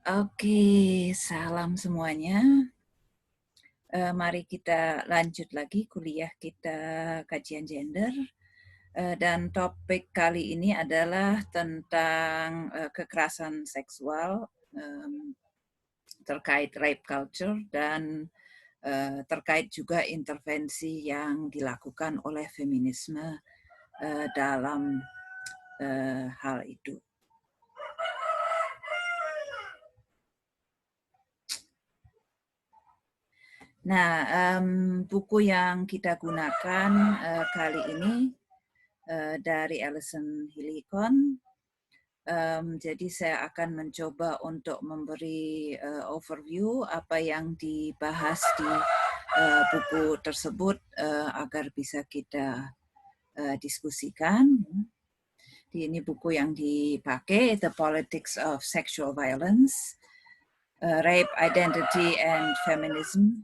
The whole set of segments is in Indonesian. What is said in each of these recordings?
Oke, salam semuanya. Mari kita lanjut lagi kuliah kita kajian gender. Dan topik kali ini adalah tentang kekerasan seksual terkait rape culture dan terkait juga intervensi yang dilakukan oleh feminisme dalam hal itu. Nah, buku yang kita gunakan kali ini dari Alison Healy-Kohn. Jadi saya akan mencoba untuk memberi overview apa yang dibahas di buku tersebut agar bisa kita diskusikan. Ini buku yang dipakai, The Politics of Sexual Violence, Rape, Identity, and Feminism.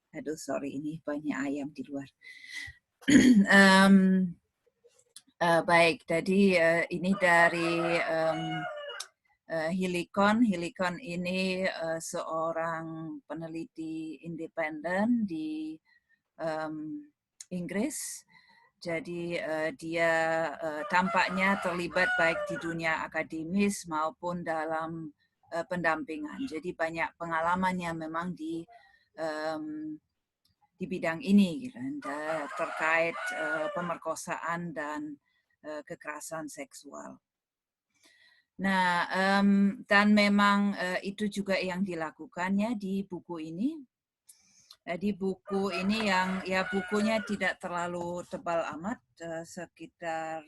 Aduh, sorry, ini banyak ayam di luar. Baik, jadi ini dari Healy-Kohn. Healy-Kohn ini seorang peneliti independen di Inggris. Jadi dia tampaknya terlibat baik di dunia akademis maupun dalam pendampingan. Jadi banyak pengalamannya memang di bidang ini, gitu, terkait pemerkosaan dan kekerasan seksual. Nah, dan memang itu juga yang dilakukannya di buku ini. Di buku ini yang ya bukunya tidak terlalu tebal amat, sekitar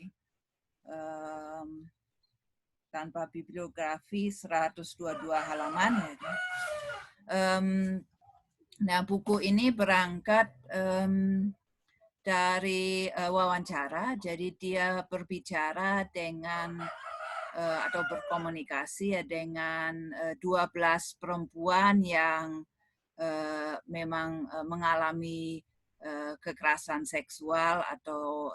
tanpa bibliografi 122 halaman. Ya. Nah, buku ini berangkat dari wawancara, jadi dia berbicara dengan atau berkomunikasi ya dengan 12 perempuan yang memang mengalami kekerasan seksual atau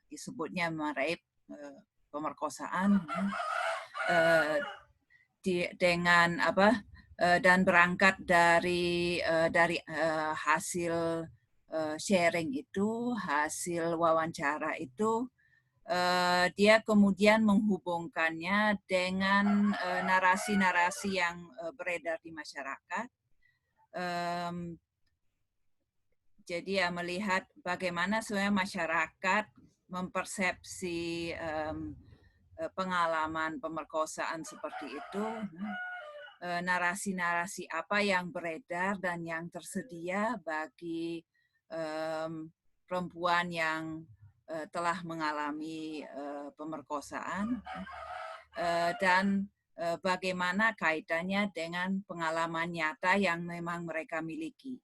disebutnya rape, pemerkosaan, dengan apa dan berangkat dari hasil sharing itu, hasil wawancara itu. Dia kemudian menghubungkannya dengan narasi-narasi yang beredar di masyarakat. Jadi ya melihat bagaimana sebenarnya masyarakat mempersepsi pengalaman pemerkosaan seperti itu, narasi-narasi apa yang beredar dan yang tersedia bagi perempuan yang telah mengalami pemerkosaan, dan bagaimana kaitannya dengan pengalaman nyata yang memang mereka miliki.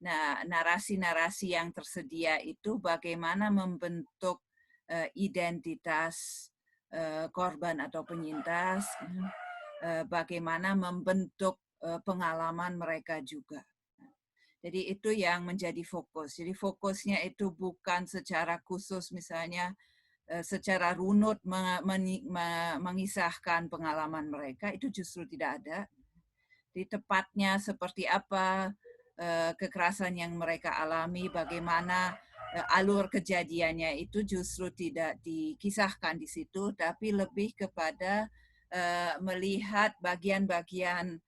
Nah, narasi-narasi yang tersedia itu bagaimana membentuk identitas korban atau penyintas, bagaimana membentuk pengalaman mereka juga. Jadi itu yang menjadi fokus. Jadi fokusnya itu bukan secara khusus misalnya secara runut mengisahkan pengalaman mereka, itu justru tidak ada. Di tepatnya seperti apa kekerasan yang mereka alami, bagaimana alur kejadiannya itu justru tidak dikisahkan di situ, tapi lebih kepada melihat bagian-bagian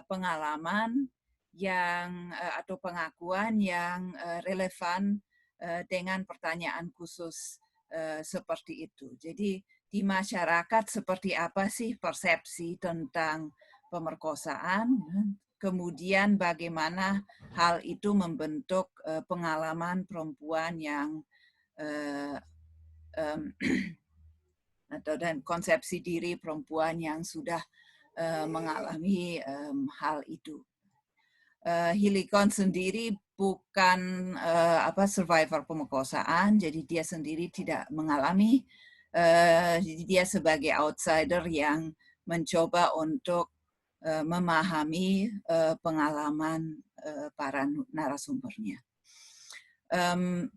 pengalaman yang atau pengakuan yang relevan dengan pertanyaan khusus seperti itu. Jadi di masyarakat seperti apa sih persepsi tentang pemerkosaan, kemudian bagaimana hal itu membentuk pengalaman perempuan yang atau dan konsepsi diri perempuan yang sudah mengalami hal itu. Healy-Kohn sendiri bukan survivor pemerkosaan, jadi dia sendiri tidak mengalami. Jadi dia sebagai outsider yang mencoba untuk memahami pengalaman para narasumbernya.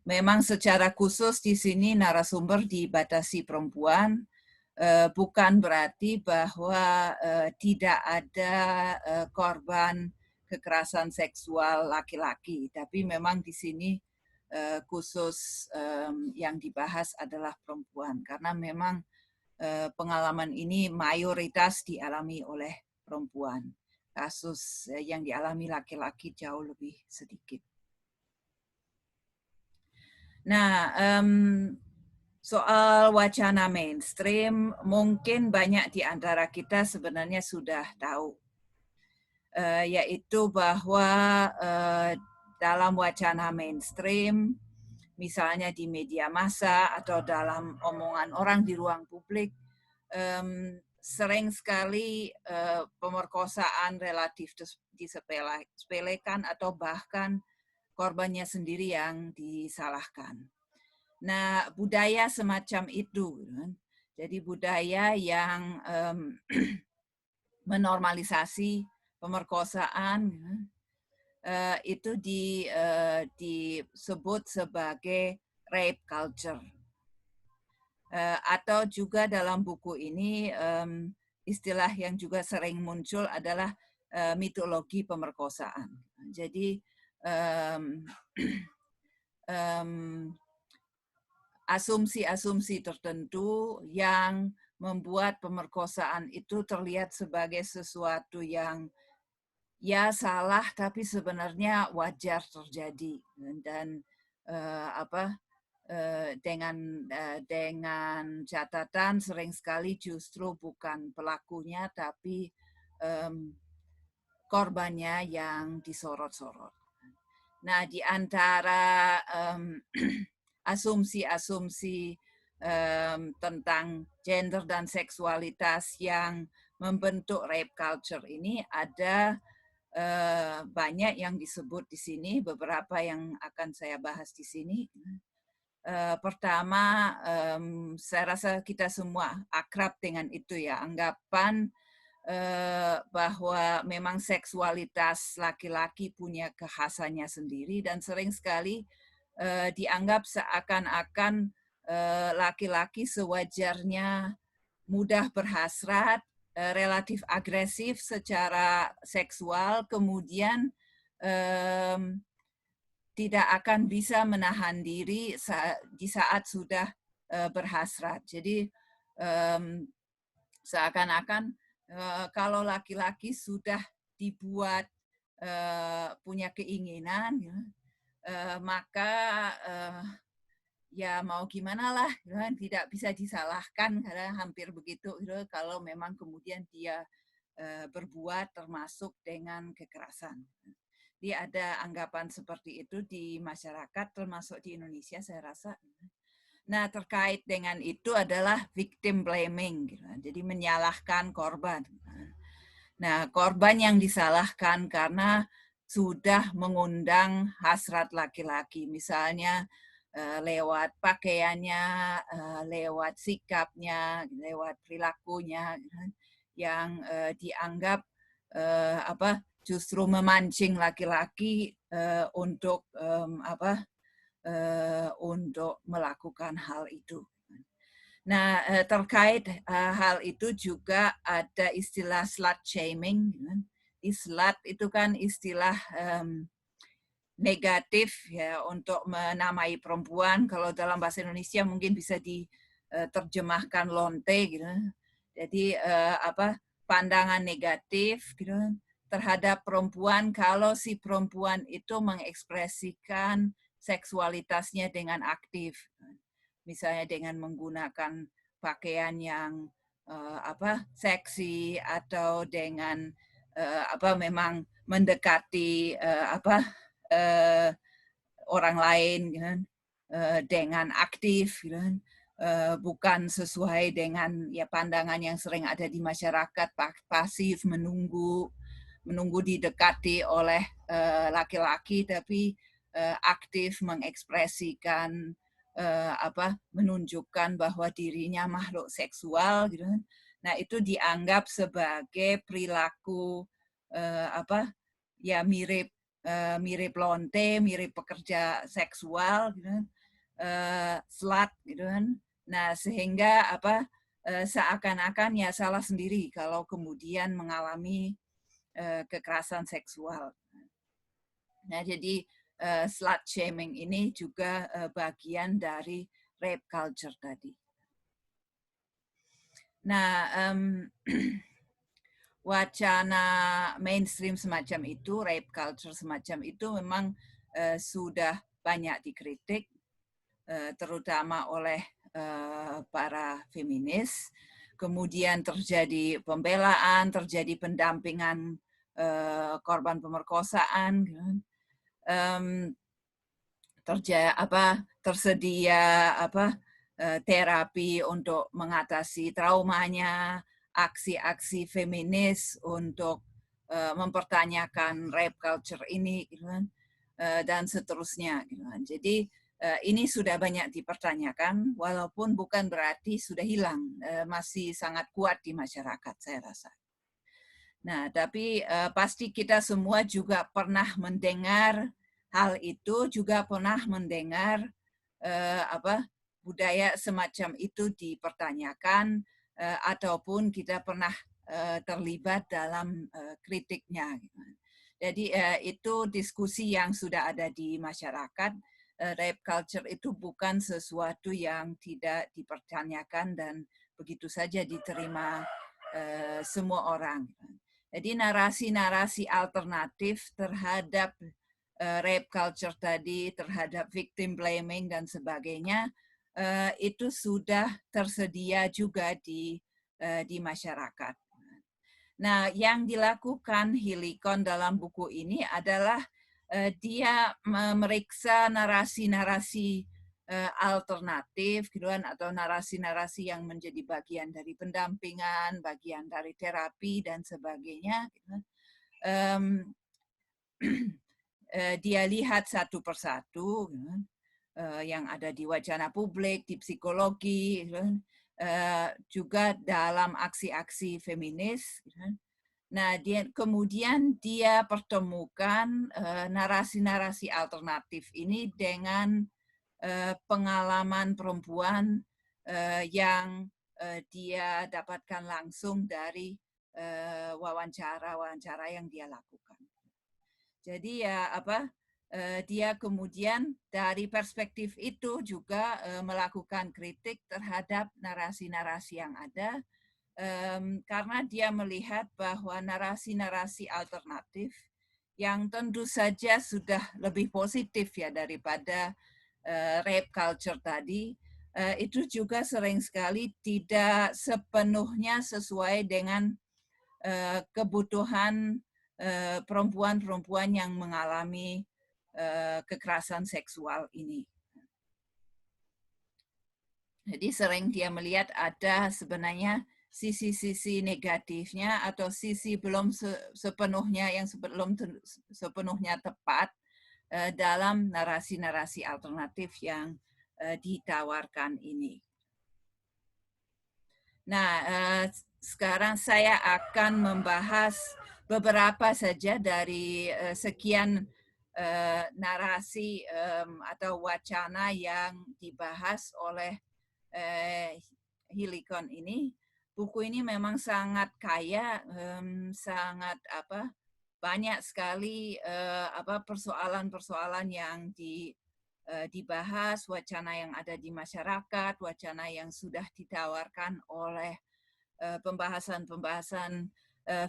Memang secara khusus di sini narasumber dibatasi perempuan, bukan berarti bahwa tidak ada korban kekerasan seksual laki-laki, tapi memang di sini khusus yang dibahas adalah perempuan, karena memang pengalaman ini mayoritas dialami oleh perempuan. Kasus yang dialami laki-laki jauh lebih sedikit. Nah, soal wacana mainstream, mungkin banyak di antara kita sebenarnya sudah tahu, yaitu bahwa dalam wacana mainstream, misalnya di media massa atau dalam omongan orang di ruang publik, sering sekali pemerkosaan relatif disepelekan atau bahkan korbannya sendiri yang disalahkan. Nah, budaya semacam itu, jadi budaya yang menormalisasi pemerkosaan, itu disebut sebagai rape culture. Atau juga dalam buku ini istilah yang juga sering muncul adalah mitologi pemerkosaan. Jadi asumsi-asumsi tertentu yang membuat pemerkosaan itu terlihat sebagai sesuatu yang ya salah, tapi sebenarnya wajar terjadi, dan dengan catatan sering sekali justru bukan pelakunya tapi korbannya yang disorot-sorot. Nah, di antara asumsi-asumsi tentang gender dan seksualitas yang membentuk rape culture ini ada banyak yang disebut di sini, beberapa yang akan saya bahas di sini. Pertama, saya rasa kita semua akrab dengan itu ya, anggapan bahwa memang seksualitas laki-laki punya kekhasannya sendiri dan sering sekali dianggap seakan-akan laki-laki sewajarnya mudah berhasrat, relatif agresif secara seksual, kemudian tidak akan bisa menahan diri di saat sudah berhasrat. Jadi seakan-akan kalau laki-laki sudah dibuat punya keinginan, maka ya mau gimana lah, tidak bisa disalahkan, karena hampir begitu kalau memang kemudian dia berbuat termasuk dengan kekerasan. Jadi ada anggapan seperti itu di masyarakat, termasuk di Indonesia saya rasa. Nah, terkait dengan itu adalah victim blaming, jadi menyalahkan korban. Nah, korban yang disalahkan karena sudah mengundang hasrat laki-laki, misalnya lewat pakaiannya, lewat sikapnya, lewat perilakunya, yang dianggap justru memancing laki-laki untuk untuk melakukan hal itu. Nah, terkait hal itu juga ada istilah slut shaming. Slut itu kan istilah negatif ya untuk menamai perempuan. Kalau dalam bahasa Indonesia mungkin bisa diterjemahkan lonte gitu. Jadi pandangan negatif gitu terhadap perempuan kalau si perempuan itu mengekspresikan seksualitasnya dengan aktif. Misalnya dengan menggunakan pakaian yang seksi atau dengan memang mendekati orang lain dengan aktif, bukan sesuai dengan ya pandangan yang sering ada di masyarakat, pasif, menunggu didekati oleh laki-laki, tapi aktif mengekspresikan menunjukkan bahwa dirinya makhluk seksual gitu. Nah, itu dianggap sebagai perilaku ya mirip lonte, mirip pekerja seksual gitu. Slut gitu kan. Nah, sehingga seakan-akan ya salah sendiri kalau kemudian mengalami kekerasan seksual. Nah, jadi slut shaming ini juga bagian dari rape culture tadi. Nah, wacana mainstream semacam itu, rape culture semacam itu memang sudah banyak dikritik, terutama oleh para feminis. Kemudian terjadi pembelaan, terjadi pendampingan korban pemerkosaan, tersedia terapi untuk mengatasi traumanya, aksi-aksi feminis untuk mempertanyakan rape culture ini, dan seterusnya. Jadi ini sudah banyak dipertanyakan, walaupun bukan berarti sudah hilang, masih sangat kuat di masyarakat, saya rasa. Nah, tapi pasti kita semua juga pernah mendengar hal itu, juga pernah mendengar budaya semacam itu dipertanyakan, ataupun kita pernah terlibat dalam kritiknya. Jadi itu diskusi yang sudah ada di masyarakat. Rape culture itu bukan sesuatu yang tidak dipertanyakan dan begitu saja diterima semua orang. Jadi narasi-narasi alternatif terhadap rape culture tadi, terhadap victim blaming dan sebagainya, itu sudah tersedia juga di masyarakat. Nah, yang dilakukan Healycon dalam buku ini adalah dia memeriksa narasi-narasi alternatif, gitu kan, atau narasi-narasi yang menjadi bagian dari pendampingan, bagian dari terapi dan sebagainya. Gitu kan. Dia lihat satu persatu, gitu kan, yang ada di wacana publik, di psikologi, gitu kan, juga dalam aksi-aksi feminis. Gitu kan. Nah, kemudian dia pertemukan narasi-narasi alternatif ini dengan pengalaman perempuan yang dia dapatkan langsung dari wawancara-wawancara yang dia lakukan. Jadi ya dia kemudian dari perspektif itu juga melakukan kritik terhadap narasi-narasi yang ada, karena dia melihat bahwa narasi-narasi alternatif yang tentu saja sudah lebih positif ya daripada rape culture tadi, itu juga sering sekali tidak sepenuhnya sesuai dengan kebutuhan perempuan-perempuan yang mengalami kekerasan seksual ini. Jadi sering dia melihat ada sebenarnya sisi-sisi negatifnya atau sisi belum sepenuhnya yang belum sepenuhnya tepat dalam narasi-narasi alternatif yang ditawarkan ini. Nah, sekarang saya akan membahas beberapa saja dari sekian narasi atau wacana yang dibahas oleh Healycon ini. Buku ini memang sangat kaya, sangat banyak sekali persoalan-persoalan yang dibahas, wacana yang ada di masyarakat, wacana yang sudah ditawarkan oleh pembahasan-pembahasan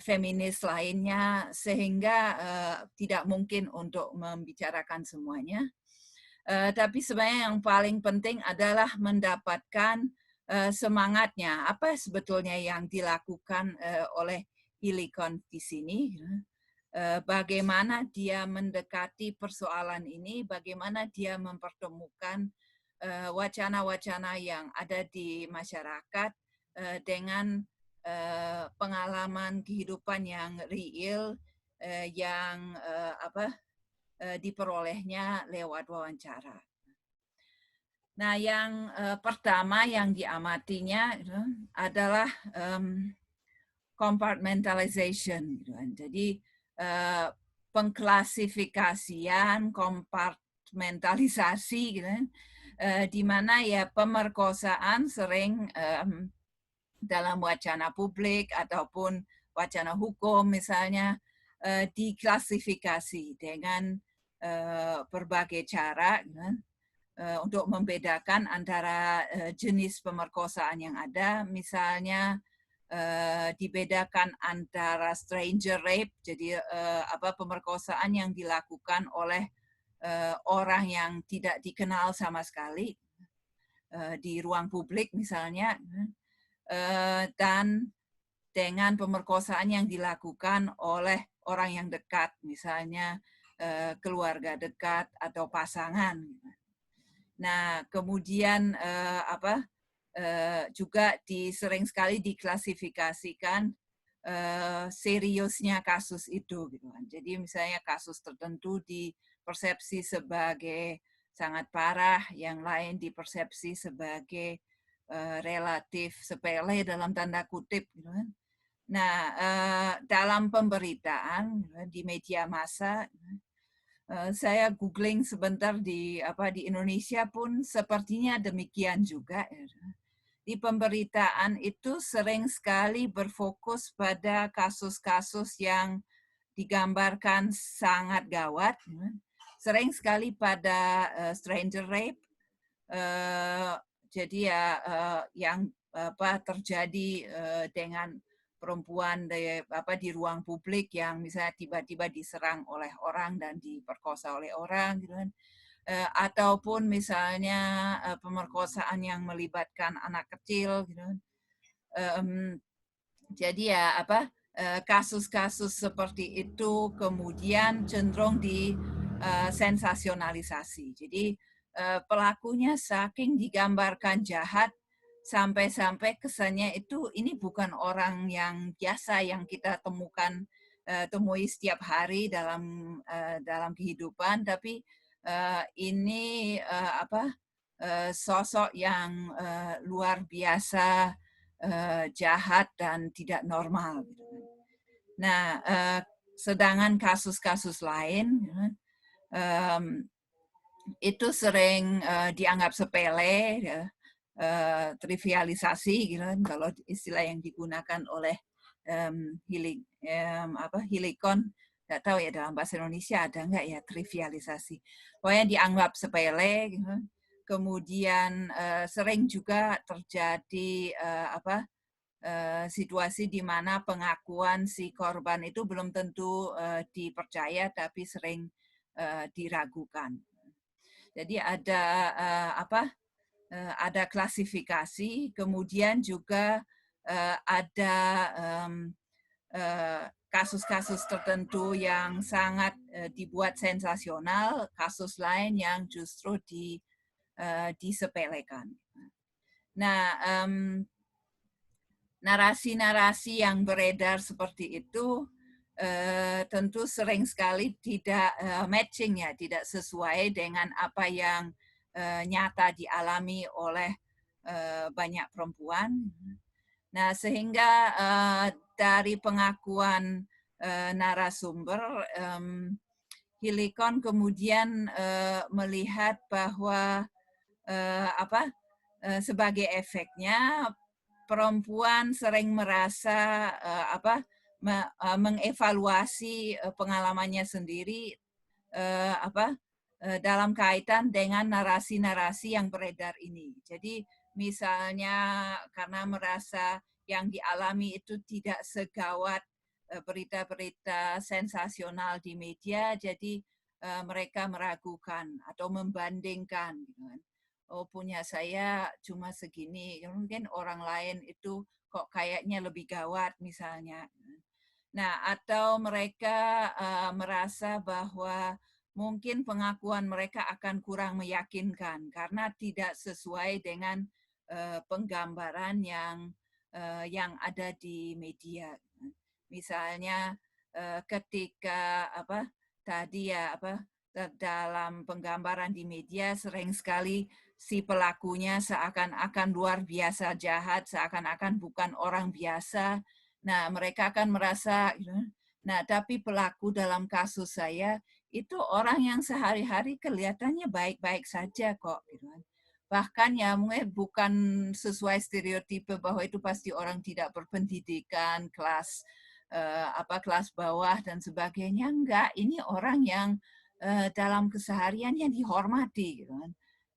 feminis lainnya, sehingga tidak mungkin untuk membicarakan semuanya. Tapi sebenarnya yang paling penting adalah mendapatkan semangatnya. Apa sebetulnya yang dilakukan oleh Healycon di sini? Bagaimana dia mendekati persoalan ini, bagaimana dia mempertemukan wacana-wacana yang ada di masyarakat dengan pengalaman kehidupan yang real yang diperolehnya lewat wawancara. Nah, yang pertama yang diamatinya adalah compartmentalization. Jadi pengklasifikasian, kompartmentalisasi, gitu, di mana ya pemerkosaan sering dalam wacana publik ataupun wacana hukum misalnya diklasifikasi dengan berbagai cara untuk membedakan antara jenis pemerkosaan yang ada, misalnya dibedakan antara stranger rape, jadi pemerkosaan yang dilakukan oleh orang yang tidak dikenal sama sekali di ruang publik misalnya, dan dengan pemerkosaan yang dilakukan oleh orang yang dekat, misalnya keluarga dekat atau pasangan. Nah, kemudian juga sering sekali diklasifikasikan seriusnya kasus itu, gitu kan. Jadi misalnya kasus tertentu dipersepsi sebagai sangat parah, yang lain dipersepsi sebagai relatif sepele dalam tanda kutip, gitu kan. Nah, dalam pemberitaan di media massa, saya googling sebentar di Indonesia pun sepertinya demikian juga. Di pemberitaan itu sering sekali berfokus pada kasus-kasus yang digambarkan sangat gawat, sering sekali pada stranger rape, jadi ya yang terjadi dengan perempuan di ruang publik yang misalnya tiba-tiba diserang oleh orang dan diperkosa oleh orang, gitu kan. Ataupun misalnya pemerkosaan yang melibatkan anak kecil, gitu kan. Jadi ya kasus-kasus seperti itu kemudian cenderung sensasionalisasi. Jadi pelakunya saking digambarkan jahat sampai-sampai kesannya itu ini bukan orang yang biasa yang kita temui setiap hari dalam kehidupan, tapi ini sosok yang luar biasa jahat dan tidak normal. Nah, sedangkan kasus-kasus lain itu sering dianggap sepele, trivialisasi, gitu kan, kalau istilah yang digunakan oleh Hilikon, nggak tahu ya dalam bahasa Indonesia ada nggak ya trivialisasi. Pokoknya dianggap sepele, gitu. Kemudian sering juga terjadi situasi di mana pengakuan si korban itu belum tentu dipercaya, tapi sering diragukan. Jadi ada klasifikasi, kemudian juga ada kasus-kasus tertentu yang sangat dibuat sensasional, kasus lain yang justru disepelekan. Nah, narasi-narasi yang beredar seperti itu tentu sering sekali tidak matching, ya, tidak sesuai dengan apa yang nyata dialami oleh banyak perempuan. Nah, sehingga dari pengakuan narasumber, Hilikon kemudian melihat bahwa sebagai efeknya perempuan sering merasa mengevaluasi pengalamannya sendiri dalam kaitan dengan narasi-narasi yang beredar ini. Jadi misalnya karena merasa yang dialami itu tidak segawat berita-berita sensasional di media, jadi mereka meragukan atau membandingkan, gitu kan. Oh, punya saya cuma segini, mungkin orang lain itu kok kayaknya lebih gawat misalnya. Nah, atau mereka merasa bahwa mungkin pengakuan mereka akan kurang meyakinkan karena tidak sesuai dengan penggambaran yang ada di media. Misalnya ketika dalam penggambaran di media sering sekali si pelakunya seakan-akan luar biasa jahat, seakan-akan bukan orang biasa. Nah, mereka akan merasa, nah, tapi pelaku dalam kasus saya itu orang yang sehari-hari kelihatannya baik-baik saja kok, gitu kan. bahkan ya mungkin bukan sesuai stereotipe bahwa itu pasti orang tidak berpendidikan, kelas kelas bawah dan sebagainya. Enggak, ini orang yang dalam kesehariannya dihormati gitu kan.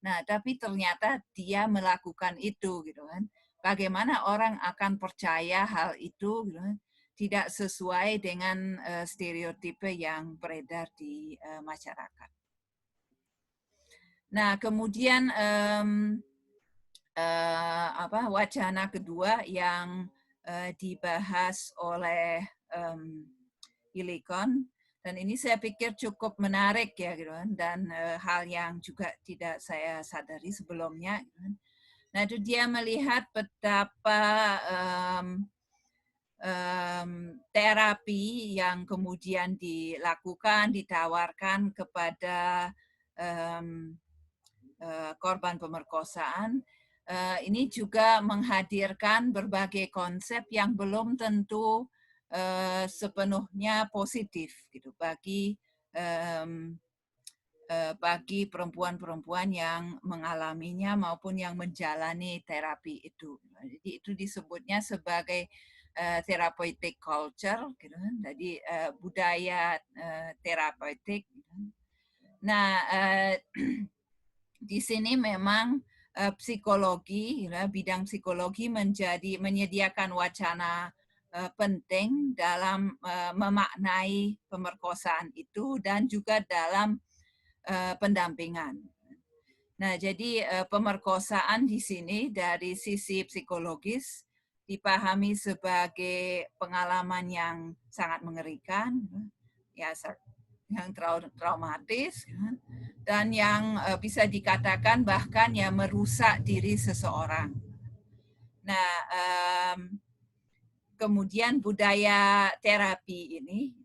Nah, tapi ternyata dia melakukan itu gitu kan. Bagaimana orang akan percaya hal itu gitu kan? Tidak sesuai dengan stereotipe yang beredar di masyarakat. Nah, kemudian wacana kedua yang dibahas oleh Ilikon, dan ini saya pikir cukup menarik ya gitu kan, dan hal yang juga tidak saya sadari sebelumnya. Gitu kan. Nah, itu dia melihat betapa terapi yang kemudian dilakukan, ditawarkan kepada korban pemerkosaan, ini juga menghadirkan berbagai konsep yang belum tentu sepenuhnya positif gitu bagi perempuan-perempuan yang mengalaminya maupun yang menjalani terapi itu. Jadi itu disebutnya sebagai therapeutic culture, gitu. Jadi budaya terapeutik. Nah, di sini memang psikologi, bidang psikologi menyediakan wacana penting dalam memaknai pemerkosaan itu dan juga dalam pendampingan. Nah, jadi pemerkosaan di sini dari sisi psikologis dipahami sebagai pengalaman yang sangat mengerikan, ya, yang traumatis, dan yang bisa dikatakan bahkan ya merusak diri seseorang. Nah, kemudian budaya terapi ini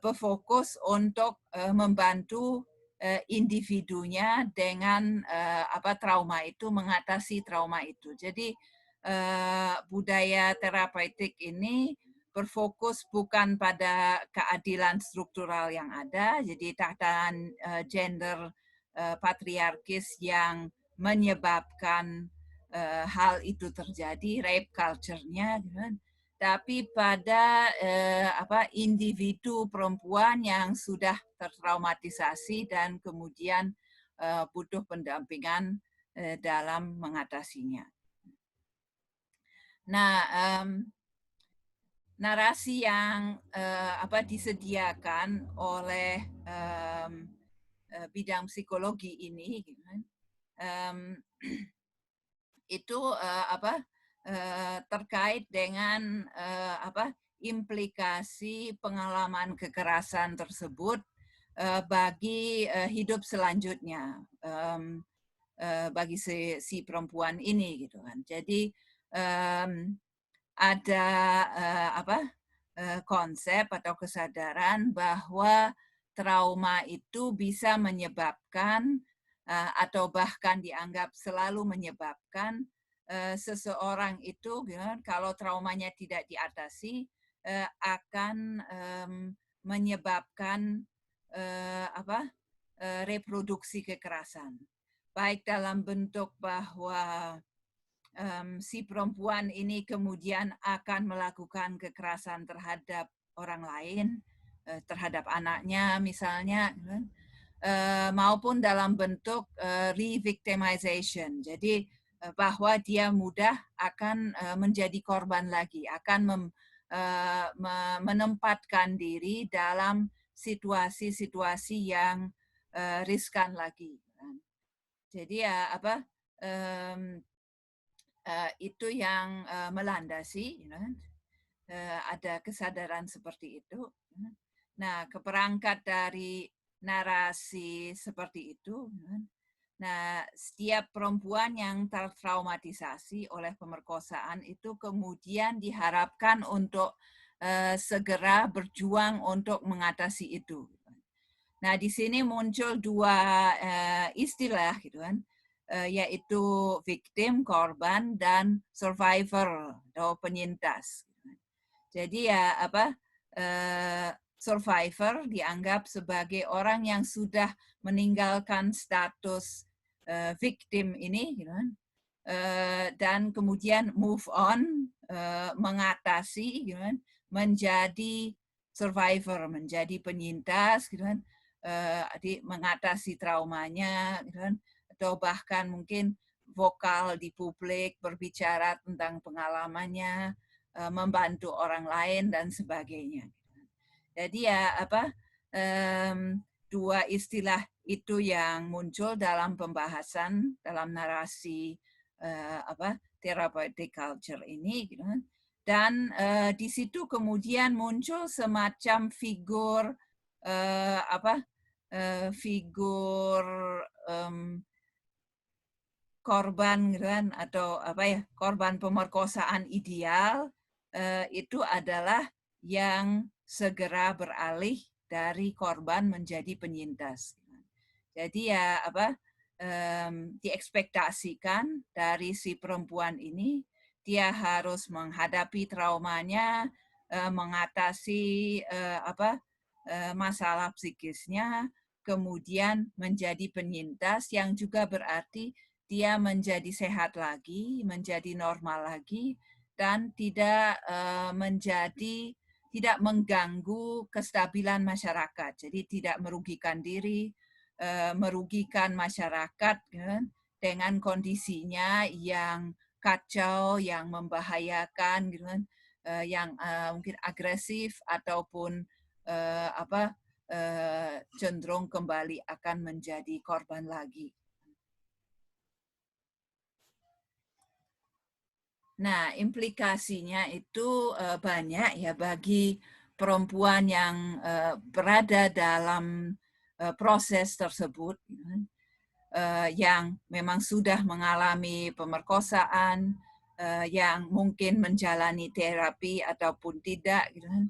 berfokus untuk membantu individunya dengan trauma itu, mengatasi trauma itu. Jadi budaya terapeutik ini berfokus bukan pada keadilan struktural yang ada, jadi tatanan gender patriarkis yang menyebabkan hal itu terjadi, rape culture-nya, gitu kan. Tapi pada individu perempuan yang sudah tertraumatisasi dan kemudian butuh pendampingan dalam mengatasinya. Nah, narasi yang disediakan oleh bidang psikologi ini itu terkait dengan implikasi pengalaman kekerasan tersebut bagi hidup selanjutnya bagi si perempuan ini gitu kan. Jadi ada konsep atau kesadaran bahwa trauma itu bisa menyebabkan atau bahkan dianggap selalu menyebabkan seseorang itu kalau traumanya tidak diatasi akan menyebabkan reproduksi kekerasan, baik dalam bentuk bahwa si perempuan ini kemudian akan melakukan kekerasan terhadap orang lain, terhadap anaknya misalnya, maupun dalam bentuk re-victimization. Jadi bahwa dia mudah akan menjadi korban lagi, akan menempatkan diri dalam situasi-situasi yang riskan lagi. Jadi ya itu yang melandasi, ada kesadaran seperti itu. Nah, keperangkat dari narasi seperti itu, nah setiap perempuan yang tertraumatisasi oleh pemerkosaan itu kemudian diharapkan untuk segera berjuang untuk mengatasi itu. Nah, di sini muncul dua istilah gitu kan, yaitu victim, korban, dan survivor atau penyintas. Jadi ya survivor dianggap sebagai orang yang sudah meninggalkan status victim ini, gitu kan. Dan kemudian move on, mengatasi, gitu kan, menjadi survivor, menjadi penyintas, gitu kan, mengatasi traumanya, gitu kan, atau bahkan mungkin vokal di publik, berbicara tentang pengalamannya, membantu orang lain dan sebagainya. Jadi ya dua istilah itu yang muncul dalam pembahasan dalam narasi therapeutic culture ini, gitu kan. Dan di situ kemudian muncul semacam figur figur korban, gitu kan, atau korban pemerkosaan ideal itu adalah yang segera beralih dari korban menjadi penyintas. Jadi ya diekspektasikan dari si perempuan ini dia harus menghadapi traumanya, mengatasi masalah psikisnya, kemudian menjadi penyintas yang juga berarti dia menjadi sehat lagi, menjadi normal lagi, dan tidak tidak mengganggu kestabilan masyarakat. Jadi tidak merugikan diri, merugikan masyarakat, kan, dengan kondisinya yang kacau, yang membahayakan, gitu kan, yang mungkin agresif ataupun cenderung kembali akan menjadi korban lagi. Nah, implikasinya itu banyak ya bagi perempuan yang berada dalam proses tersebut, yang memang sudah mengalami pemerkosaan, yang mungkin menjalani terapi ataupun tidak, gitu kan.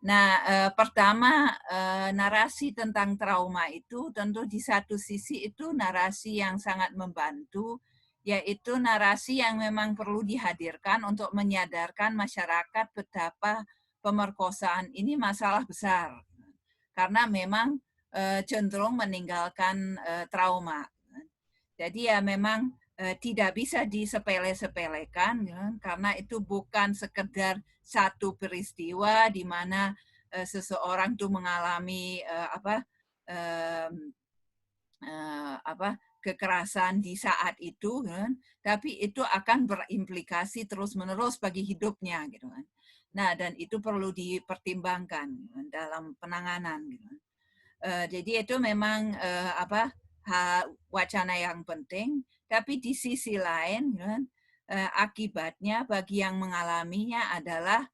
Nah, pertama narasi tentang trauma itu tentu di satu sisi itu narasi yang sangat membantu, yaitu narasi yang memang perlu dihadirkan untuk menyadarkan masyarakat betapa pemerkosaan ini masalah besar. Karena memang cenderung meninggalkan trauma. Jadi ya memang tidak bisa disepele-sepelekan, karena itu bukan sekedar satu peristiwa di mana seseorang tuh mengalami kekerasan di saat itu, tapi itu akan berimplikasi terus-menerus bagi hidupnya, gitu kan. Nah, dan itu perlu dipertimbangkan dalam penanganan, gitu. Jadi itu memang wacana yang penting, tapi di sisi lain, akibatnya bagi yang mengalaminya adalah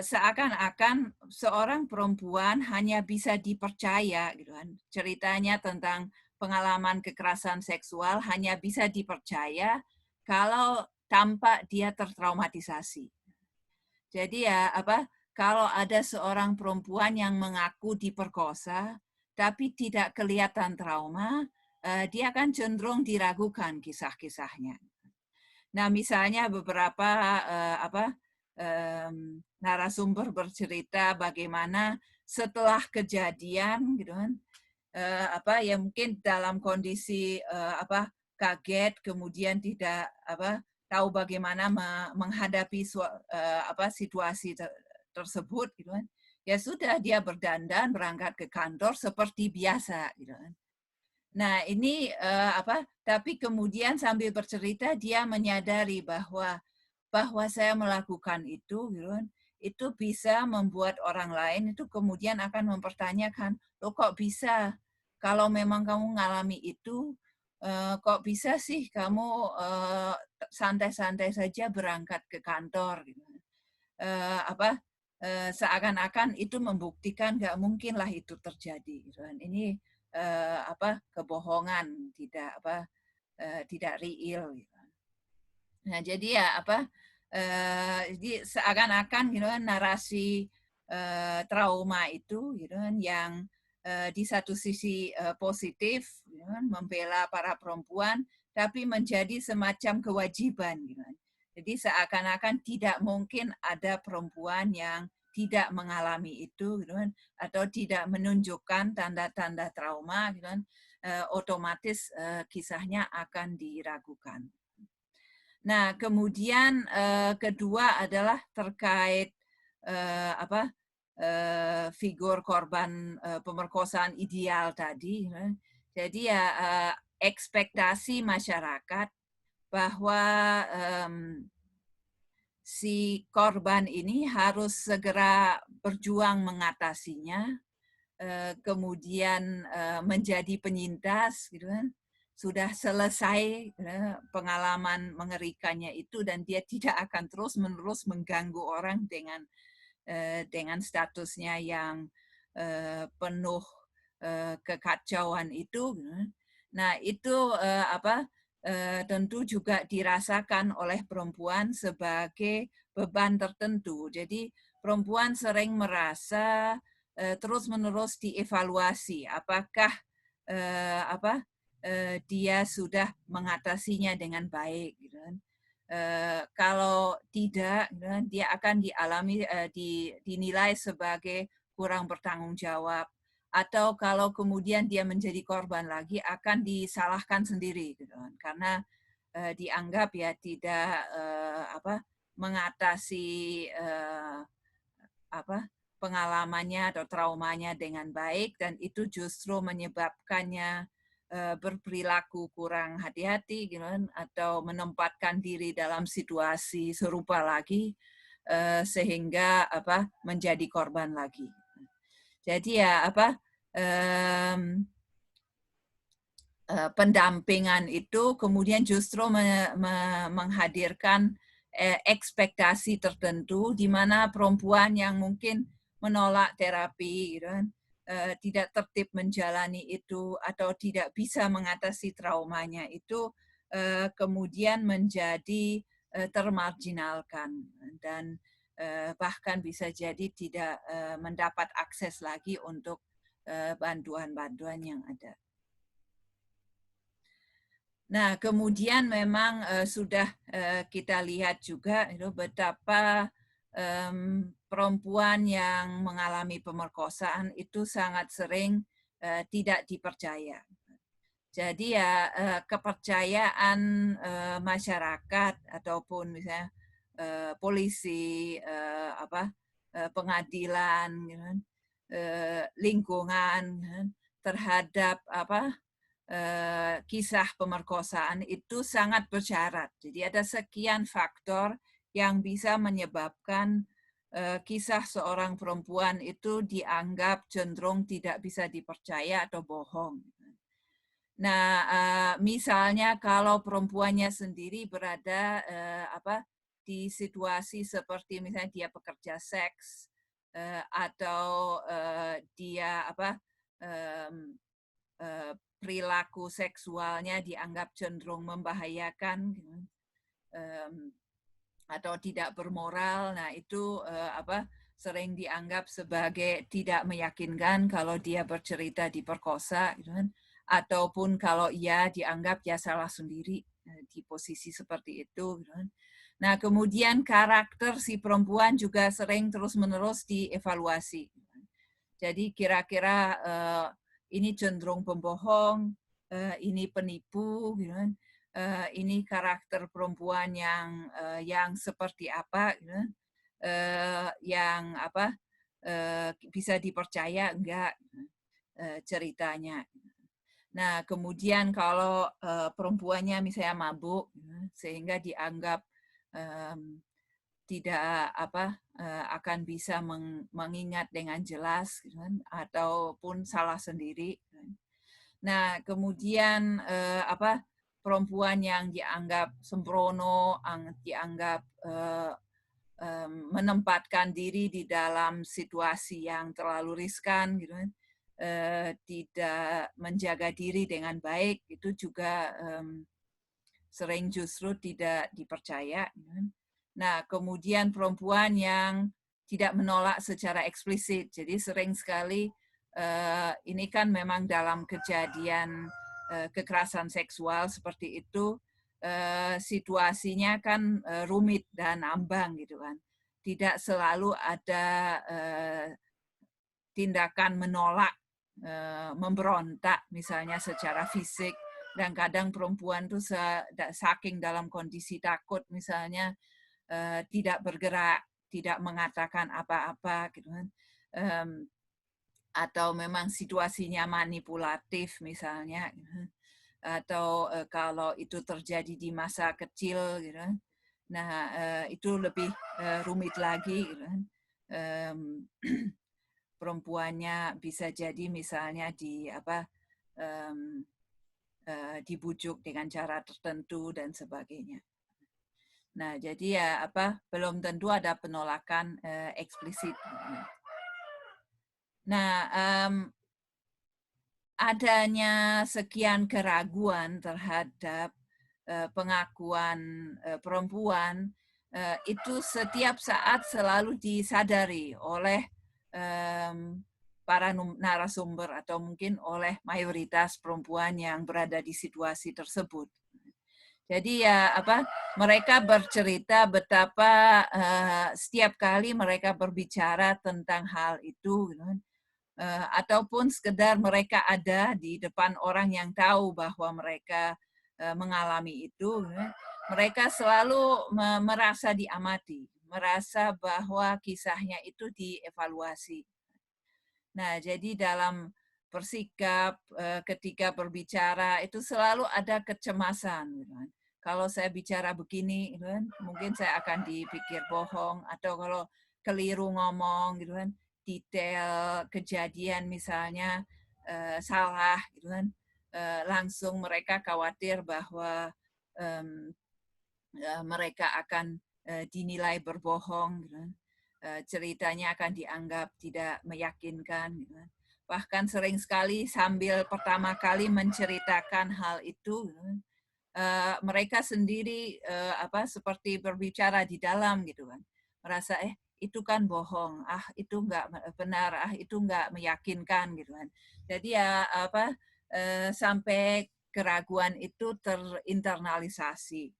seakan-akan seorang perempuan hanya bisa dipercaya, gitu kan. Ceritanya tentang pengalaman kekerasan seksual hanya bisa dipercaya kalau tanpa dia tertraumatisasi. Jadi ya kalau ada seorang perempuan yang mengaku diperkosa tapi tidak kelihatan trauma, dia akan cenderung diragukan kisah-kisahnya. Nah, misalnya beberapa narasumber bercerita bagaimana setelah kejadian, gitu kan, ya mungkin dalam kondisi kaget, kemudian tidak tahu bagaimana menghadapi situasi tersebut, gitu kan. Ya sudah, dia berdandan berangkat ke kantor seperti biasa, gitu kan. Nah, ini tapi kemudian sambil bercerita dia menyadari bahwa saya melakukan itu, gitu kan, itu bisa membuat orang lain itu kemudian akan mempertanyakan, loh kok bisa? Kalau memang kamu mengalami itu, kok bisa sih kamu santai-santai saja berangkat ke kantor, gitu. Seakan-akan itu membuktikan nggak mungkinlah itu terjadi, gitu kan. Ini kebohongan, tidak real, gitu. Nah, jadi ya jadi seakan-akan, gitu kan, narasi trauma itu, gitu kan, yang di satu sisi positif, gitu kan, membela para perempuan, tapi menjadi semacam kewajiban, gitu kan. Jadi seakan-akan tidak mungkin ada perempuan yang tidak mengalami itu, gitu kan, atau tidak menunjukkan tanda-tanda trauma, gitu kan, otomatis kisahnya akan diragukan. Nah, kemudian kedua adalah terkait figur korban pemerkosaan ideal tadi. Jadi ya ekspektasi masyarakat bahwa si korban ini harus segera berjuang mengatasinya, kemudian menjadi penyintas, gitu kan. Sudah selesai pengalaman mengerikannya itu dan dia tidak akan terus-menerus mengganggu orang dengan statusnya yang penuh kekacauan itu. Nah, itu tentu juga dirasakan oleh perempuan sebagai beban tertentu. Jadi perempuan sering merasa terus-menerus dievaluasi apakah dia sudah mengatasinya dengan baik, gitu kan. Kalau tidak, gitu kan, dia akan dinilai sebagai kurang bertanggung jawab, atau kalau kemudian dia menjadi korban lagi akan disalahkan sendiri, gitu kan, karena dianggap ya tidak mengatasi pengalamannya atau traumanya dengan baik, dan itu justru menyebabkannya berperilaku kurang hati-hati, gitu kan, atau menempatkan diri dalam situasi serupa lagi sehingga menjadi korban lagi. Jadi ya pendampingan itu kemudian justru menghadirkan ekspektasi tertentu di mana perempuan yang mungkin menolak terapi, gitu kan, tidak tertib menjalani itu atau tidak bisa mengatasi traumanya itu kemudian menjadi termarginalkan dan bahkan bisa jadi tidak mendapat akses lagi untuk bantuan-bantuan yang ada. Nah, kemudian memang sudah kita lihat juga itu betapa perempuan yang mengalami pemerkosaan itu sangat sering tidak dipercaya. Jadi ya kepercayaan masyarakat ataupun misalnya polisi, pengadilan, lingkungan terhadap kisah pemerkosaan itu sangat bersyarat. Jadi ada sekian faktor yang bisa menyebabkan kisah seorang perempuan itu dianggap cenderung tidak bisa dipercaya atau bohong. Nah, misalnya kalau perempuannya sendiri berada di situasi seperti misalnya dia pekerja seks atau dia perilaku seksualnya dianggap cenderung membahayakan atau tidak bermoral, nah itu sering dianggap sebagai tidak meyakinkan kalau dia bercerita diperkosa, gitu kan. Ataupun kalau ia dianggap ya salah sendiri di posisi seperti itu, gitu kan. Nah, kemudian karakter si perempuan juga sering terus-menerus dievaluasi. Jadi kira-kira ini cenderung pembohong, ini penipu, gitu kan. Ini karakter perempuan yang seperti apa, gitu kan. Yang bisa dipercaya enggak ceritanya. Nah, kemudian kalau perempuannya misalnya mabuk, sehingga dianggap tidak akan bisa mengingat dengan jelas, gitu kan, ataupun salah sendiri. Nah, kemudian perempuan yang dianggap sembrono, dianggap menempatkan diri di dalam situasi yang terlalu riskan, gitu kan, tidak menjaga diri dengan baik, itu juga sering justru tidak dipercaya. Gitu kan. Nah, kemudian perempuan yang tidak menolak secara eksplisit, jadi sering sekali ini kan memang dalam kejadian kekerasan seksual seperti itu, situasinya kan rumit dan ambang, gitu kan. tidak selalu ada tindakan menolak, memberontak misalnya secara fisik, dan kadang perempuan tuh saking dalam kondisi takut misalnya tidak bergerak, tidak mengatakan apa-apa gitu kan, atau memang situasinya manipulatif misalnya, atau kalau itu terjadi di masa kecil gitu kan. Nah, itu lebih rumit lagi gitu kan. Perempuannya bisa jadi misalnya dibujuk dengan cara tertentu dan sebagainya. Nah, jadi ya belum tentu ada penolakan eksplisit. Nah, adanya sekian keraguan terhadap pengakuan perempuan itu setiap saat selalu disadari oleh para narasumber atau mungkin oleh mayoritas perempuan yang berada di situasi tersebut. Jadi ya mereka bercerita betapa setiap kali mereka berbicara tentang hal itu, gitu kan, ataupun sekedar mereka ada di depan orang yang tahu bahwa mereka mengalami itu, mereka selalu merasa diamati, merasa bahwa kisahnya itu dievaluasi. Nah, jadi dalam bersikap ketika berbicara itu selalu ada kecemasan, gitu kan. Kalau saya bicara begini, gitu kan, mungkin saya akan dipikir bohong, atau kalau keliru ngomong, gitu kan, detail kejadian misalnya salah, gitu kan, langsung mereka khawatir bahwa mereka akan dinilai berbohong, gitu kan. Ceritanya akan dianggap tidak meyakinkan, gitu kan. Bahkan sering sekali sambil pertama kali menceritakan hal itu, gitu kan, mereka sendiri seperti berbicara di dalam, gitu kan, merasa itu kan bohong, itu nggak benar, itu nggak meyakinkan, gitu kan. Jadi ya sampai keraguan itu terinternalisasi.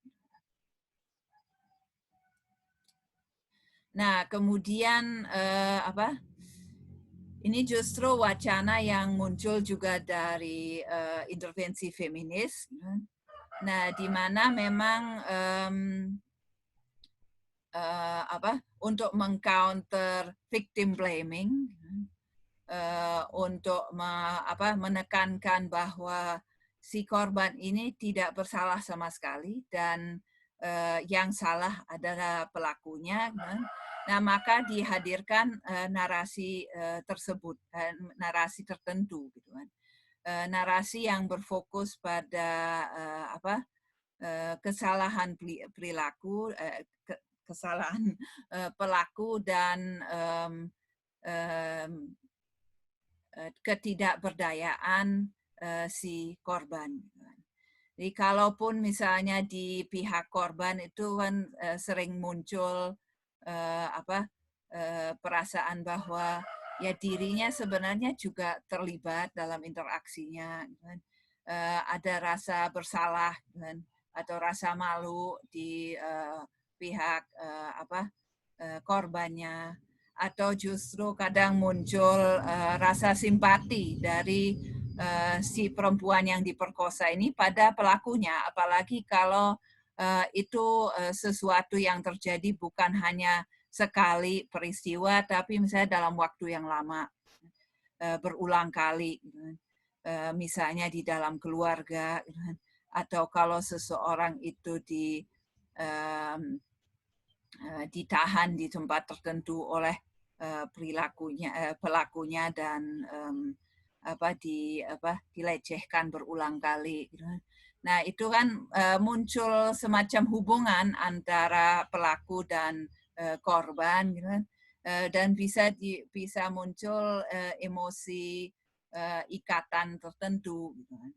Nah, kemudian ini justru wacana yang muncul juga dari intervensi feminis. Nah, di mana memang untuk mengcounter victim blaming, untuk menekankan bahwa si korban ini tidak bersalah sama sekali dan yang salah adalah pelakunya. Nah, maka dihadirkan narasi tersebut, narasi tertentu, gitu kan. Narasi yang berfokus pada kesalahan perilaku, kesalahan pelaku dan ketidakberdayaan si korban. Jadi kalaupun misalnya di pihak korban itu kan sering muncul perasaan bahwa ya dirinya sebenarnya juga terlibat dalam interaksinya, kan? Ada rasa bersalah, kan? Atau rasa malu di pihak korbannya, atau justru kadang muncul rasa simpati dari si perempuan yang diperkosa ini pada pelakunya, apalagi kalau itu sesuatu yang terjadi bukan hanya sekali peristiwa, tapi misalnya dalam waktu yang lama, berulang kali, misalnya di dalam keluarga, atau kalau seseorang itu ditahan di tempat tertentu oleh pelakunya dan dilecehkan berulang kali. Nah, itu kan muncul semacam hubungan antara pelaku dan korban, gitu kan. Dan bisa muncul emosi ikatan tertentu, gitu kan.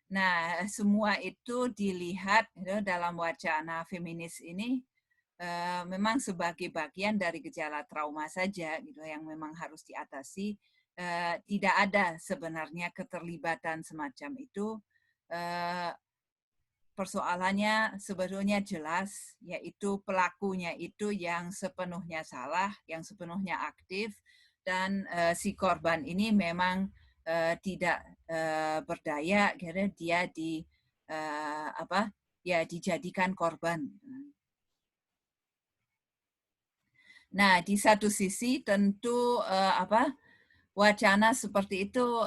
Nah, semua itu dilihat dalam wacana feminis ini memang sebagai bagian dari gejala trauma saja, gitu, yang memang harus diatasi. Tidak ada sebenarnya keterlibatan semacam itu persoalannya sebetulnya jelas, yaitu pelakunya itu yang sepenuhnya salah, yang sepenuhnya aktif, dan si korban ini memang tidak berdaya, karena dia dijadikan korban. Nah, di satu sisi tentu wacana seperti itu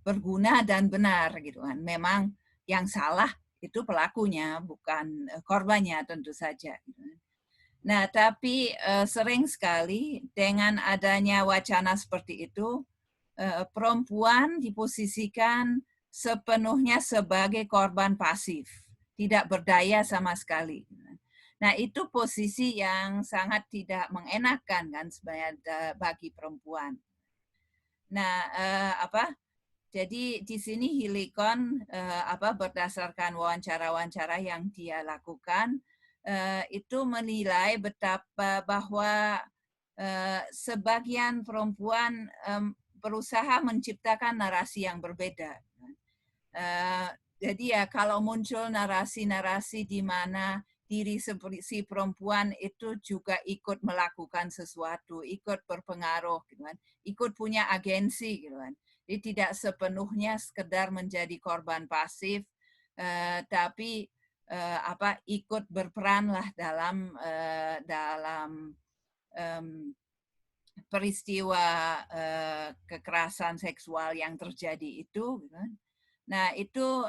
berguna dan benar gitu kan. Memang yang salah itu pelakunya, bukan korbannya tentu saja. Nah, tapi sering sekali dengan adanya wacana seperti itu, perempuan diposisikan sepenuhnya sebagai korban pasif, tidak berdaya sama sekali. Nah, itu posisi yang sangat tidak mengenakan kan sebenarnya bagi perempuan. Nah, jadi di sini Helikon berdasarkan wawancara-wawancara yang dia lakukan itu menilai betapa bahwa sebagian perempuan berusaha menciptakan narasi yang berbeda. Jadi ya kalau muncul narasi-narasi di mana diri si perempuan itu juga ikut melakukan sesuatu, ikut berpengaruh, gitu kan, ikut punya agensi, gitu kan. Jadi tidak sepenuhnya sekedar menjadi korban pasif, tapi ikut berperan lah dalam peristiwa kekerasan seksual yang terjadi itu. Gitu kan. Nah itu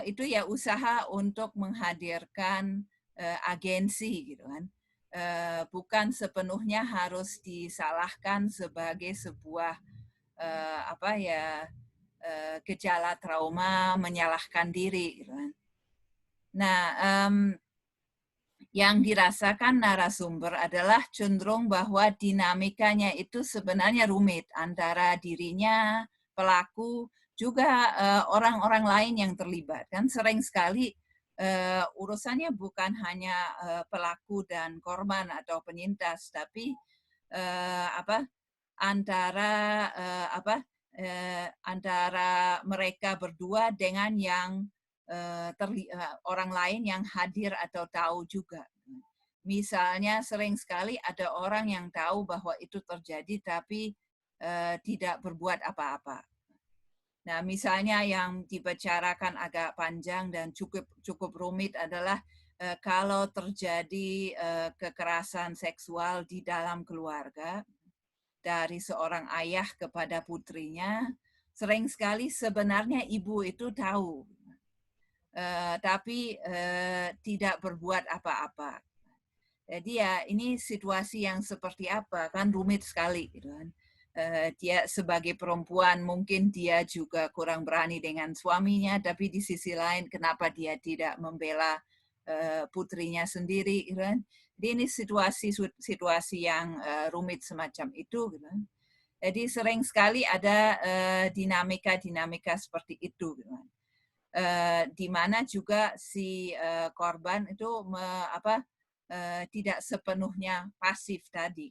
itu ya usaha untuk menghadirkan agensi gitu kan. Bukan sepenuhnya harus disalahkan sebagai sebuah gejala trauma menyalahkan diri gitu kan. Nah, yang dirasakan narasumber adalah cenderung bahwa dinamikanya itu sebenarnya rumit antara dirinya, pelaku, juga orang-orang lain yang terlibat. Kan sering sekali urusannya bukan hanya pelaku dan korban atau penyintas, tapi antara mereka berdua dengan yang orang lain yang hadir atau tahu juga. Misalnya sering sekali ada orang yang tahu bahwa itu terjadi tapi tidak berbuat apa-apa. Nah, misalnya yang dibicarakan agak panjang dan cukup rumit adalah kalau terjadi kekerasan seksual di dalam keluarga dari seorang ayah kepada putrinya, sering sekali sebenarnya ibu itu tahu, tapi tidak berbuat apa-apa. Jadi ya ini situasi yang seperti apa, kan rumit sekali gitu kan. Dia sebagai perempuan mungkin dia juga kurang berani dengan suaminya, tapi di sisi lain kenapa dia tidak membela putrinya sendiri gitu kan. Jadi ini situasi yang rumit semacam itu gitu kan. Jadi sering sekali ada dinamika-dinamika seperti itu gitu kan. Di mana juga si korban itu tidak sepenuhnya pasif tadi.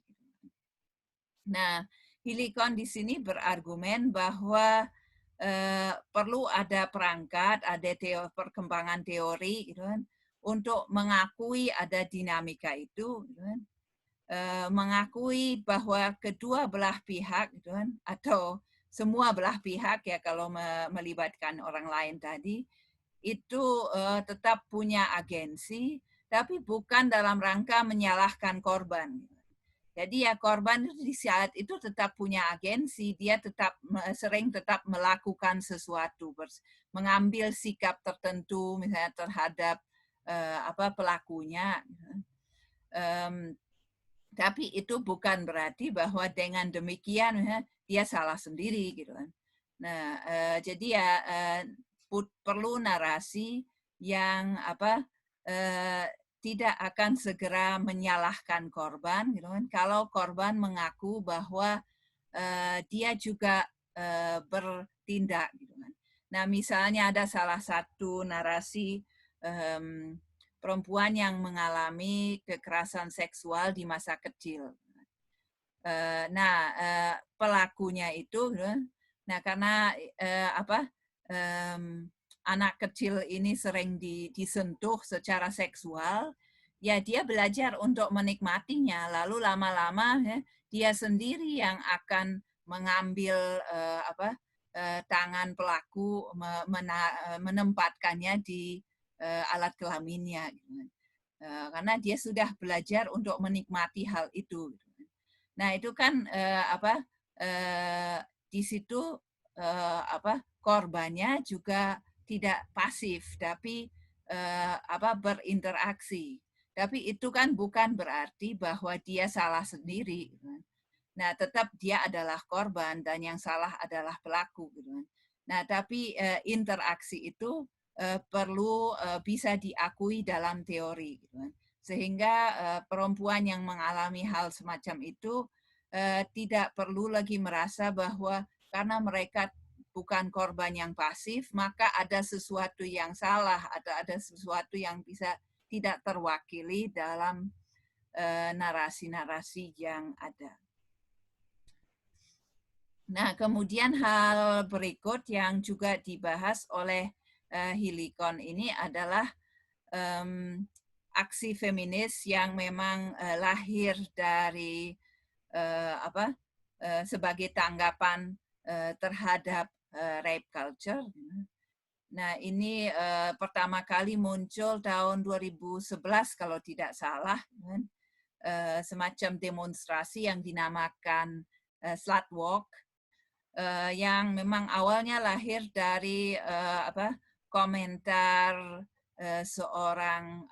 Nah, Helikon di sini berargumen bahwa perlu ada perangkat, ada perkembangan teori gitu kan, untuk mengakui ada dinamika itu, gitu kan. Mengakui bahwa kedua belah pihak gitu kan, atau semua belah pihak ya kalau melibatkan orang lain tadi, itu tetap punya agensi, tapi bukan dalam rangka menyalahkan korban. Jadi ya korban di saat itu tetap punya agensi, dia sering tetap melakukan sesuatu, mengambil sikap tertentu misalnya terhadap pelakunya. Tapi itu bukan berarti bahwa dengan demikian dia salah sendiri gitu kan. Nah, jadi ya perlu narasi yang tidak akan segera menyalahkan korban gitu kan. Kalau korban mengaku bahwa dia juga bertindak gitu kan. Nah, misalnya ada salah satu narasi perempuan yang mengalami kekerasan seksual di masa kecil. Nah, pelakunya itu, nah karena anak kecil ini sering disentuh secara seksual, ya dia belajar untuk menikmatinya. Lalu lama-lama ya, dia sendiri yang akan mengambil tangan pelaku, menempatkannya di alat kelaminnya. Karena dia sudah belajar untuk menikmati hal itu. Nah itu kan di situ korbannya juga tidak pasif, tapi berinteraksi. Tapi itu kan bukan berarti bahwa dia salah sendiri. Nah, tetap dia adalah korban dan yang salah adalah pelaku. Nah, tapi interaksi itu perlu bisa diakui dalam teori. Sehingga perempuan yang mengalami hal semacam itu tidak perlu lagi merasa bahwa karena mereka bukan korban yang pasif, maka ada sesuatu yang salah, ada sesuatu yang bisa tidak terwakili dalam narasi-narasi yang ada. Nah, kemudian hal berikut yang juga dibahas oleh Healycon ini adalah aksi feminis yang memang lahir dari sebagai tanggapan terhadap rape culture. Nah, ini pertama kali muncul tahun 2011 kalau tidak salah, semacam demonstrasi yang dinamakan slut walk, yang memang awalnya lahir dari komentar seorang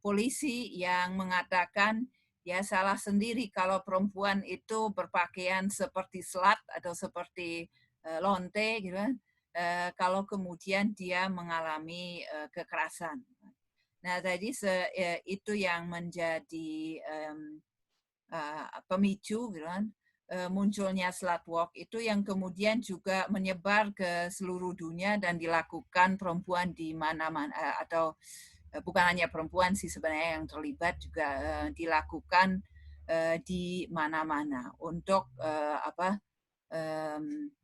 polisi yang mengatakan ya salah sendiri kalau perempuan itu berpakaian seperti slut atau seperti lonte gitu kan, kalau kemudian dia mengalami kekerasan. Nah, tadi itu yang menjadi pemicu gitu kan, munculnya slut walk itu yang kemudian juga menyebar ke seluruh dunia dan dilakukan perempuan di mana-mana, atau bukan hanya perempuan sih sebenarnya yang terlibat, juga dilakukan di mana-mana untuk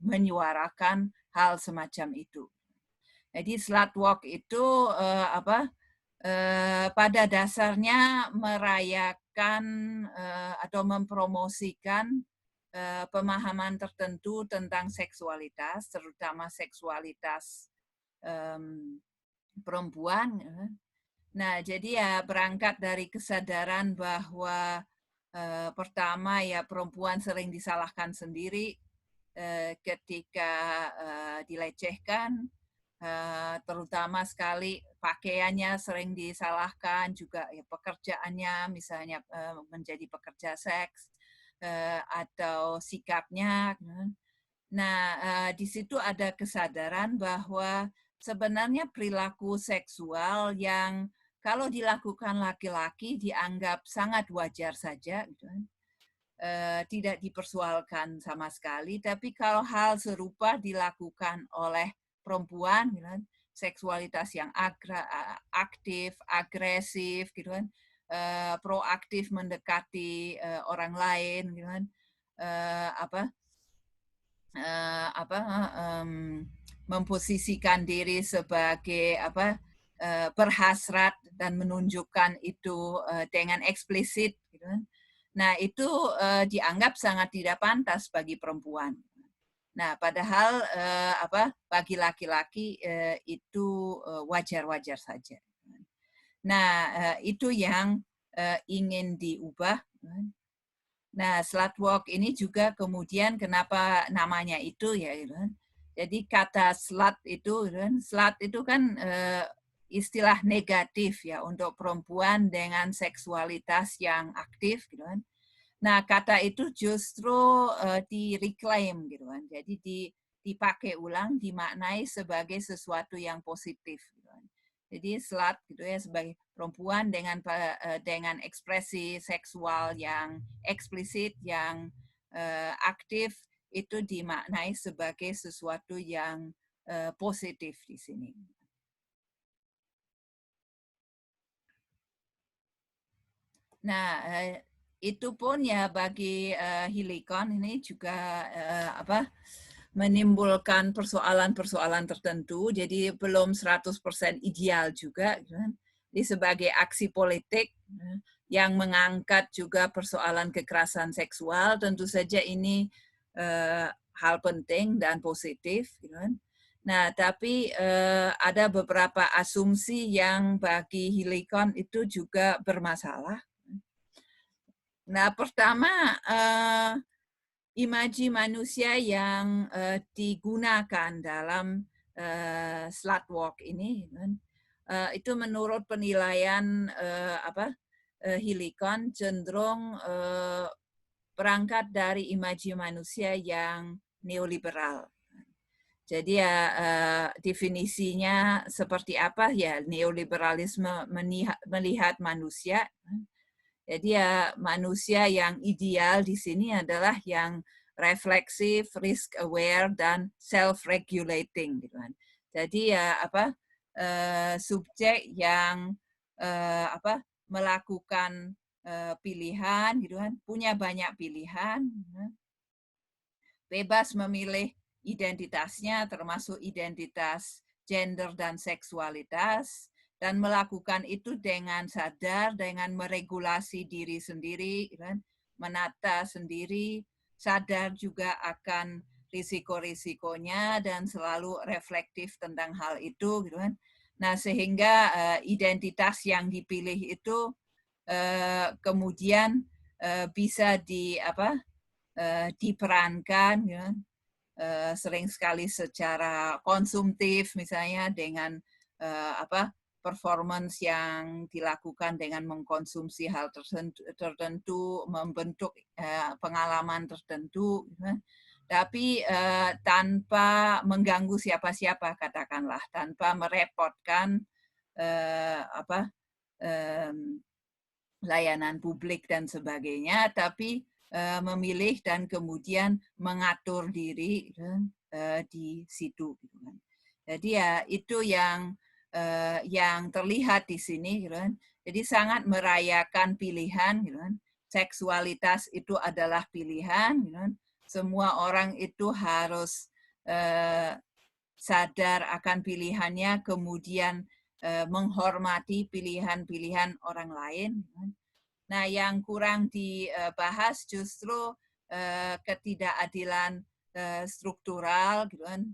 menyuarakan hal semacam itu. Jadi slut walk itu pada dasarnya merayakan atau mempromosikan pemahaman tertentu tentang seksualitas, terutama seksualitas perempuan. Nah, jadi ya berangkat dari kesadaran bahwa pertama ya perempuan sering disalahkan sendiri ketika dilecehkan, terutama sekali pakaiannya sering disalahkan, juga ya pekerjaannya misalnya menjadi pekerja seks, atau sikapnya. Nah, di situ ada kesadaran bahwa sebenarnya perilaku seksual yang kalau dilakukan laki-laki dianggap sangat wajar saja, gitu, tidak dipersoalkan sama sekali. Tapi kalau hal serupa dilakukan oleh perempuan, gitu kan, seksualitas yang aktif, agresif, gitu kan, proaktif mendekati orang lain, gitu kan, memposisikan diri sebagai berhasrat dan menunjukkan itu dengan eksplisit, gitu kan. Nah, itu dianggap sangat tidak pantas bagi perempuan. Nah, padahal bagi laki-laki itu wajar-wajar saja. Nah, itu yang ingin diubah. Nah, slut walk ini juga kemudian kenapa namanya itu ya, gitu kan. Jadi kata slut itu kan istilah negatif ya untuk perempuan dengan seksualitas yang aktif, gitu kan. Nah, kata itu justru direclaim, gitu kan. Jadi dipakai ulang, dimaknai sebagai sesuatu yang positif, gitu kan. Jadi slut gitu ya sebagai perempuan dengan ekspresi seksual yang eksplisit, yang aktif, itu dimaknai sebagai sesuatu yang positif di sini. Nah, itu pun ya bagi Healycon ini juga menimbulkan persoalan-persoalan tertentu, jadi belum 100% ideal juga. Jadi sebagai aksi politik yang mengangkat juga persoalan kekerasan seksual, tentu saja ini hal penting dan positif. Nah, tapi ada beberapa asumsi yang bagi Healycon itu juga bermasalah. Nah, pertama, imaji manusia yang digunakan dalam slutwalk ini, itu menurut penilaian Healycon cenderung berangkat dari imaji manusia yang neoliberal. Jadi ya definisinya seperti apa ya, neoliberalisme melihat manusia. Jadi ya manusia yang ideal di sini adalah yang refleksif, risk aware dan self regulating gitu kan. Jadi ya subjek yang melakukan pilihan gitu kan, punya banyak pilihan, bebas memilih identitasnya termasuk identitas gender dan seksualitas, dan melakukan itu dengan sadar, dengan meregulasi diri sendiri, menata sendiri, sadar juga akan risiko-risikonya dan selalu reflektif tentang hal itu, gitu kan. Nah, sehingga identitas yang dipilih itu kemudian bisa diperankan, ya, sering sekali secara konsumtif, misalnya dengan performance yang dilakukan dengan mengkonsumsi hal tertentu, membentuk pengalaman tertentu, tapi tanpa mengganggu siapa-siapa, katakanlah, tanpa merepotkan layanan publik dan sebagainya, tapi memilih dan kemudian mengatur diri di situ. Jadi ya itu yang terlihat di sini. Jadi sangat merayakan pilihan. Seksualitas itu adalah pilihan. Semua orang itu harus sadar akan pilihannya, kemudian menghormati pilihan-pilihan orang lain. Nah, yang kurang dibahas justru ketidakadilan struktural, gitu kan,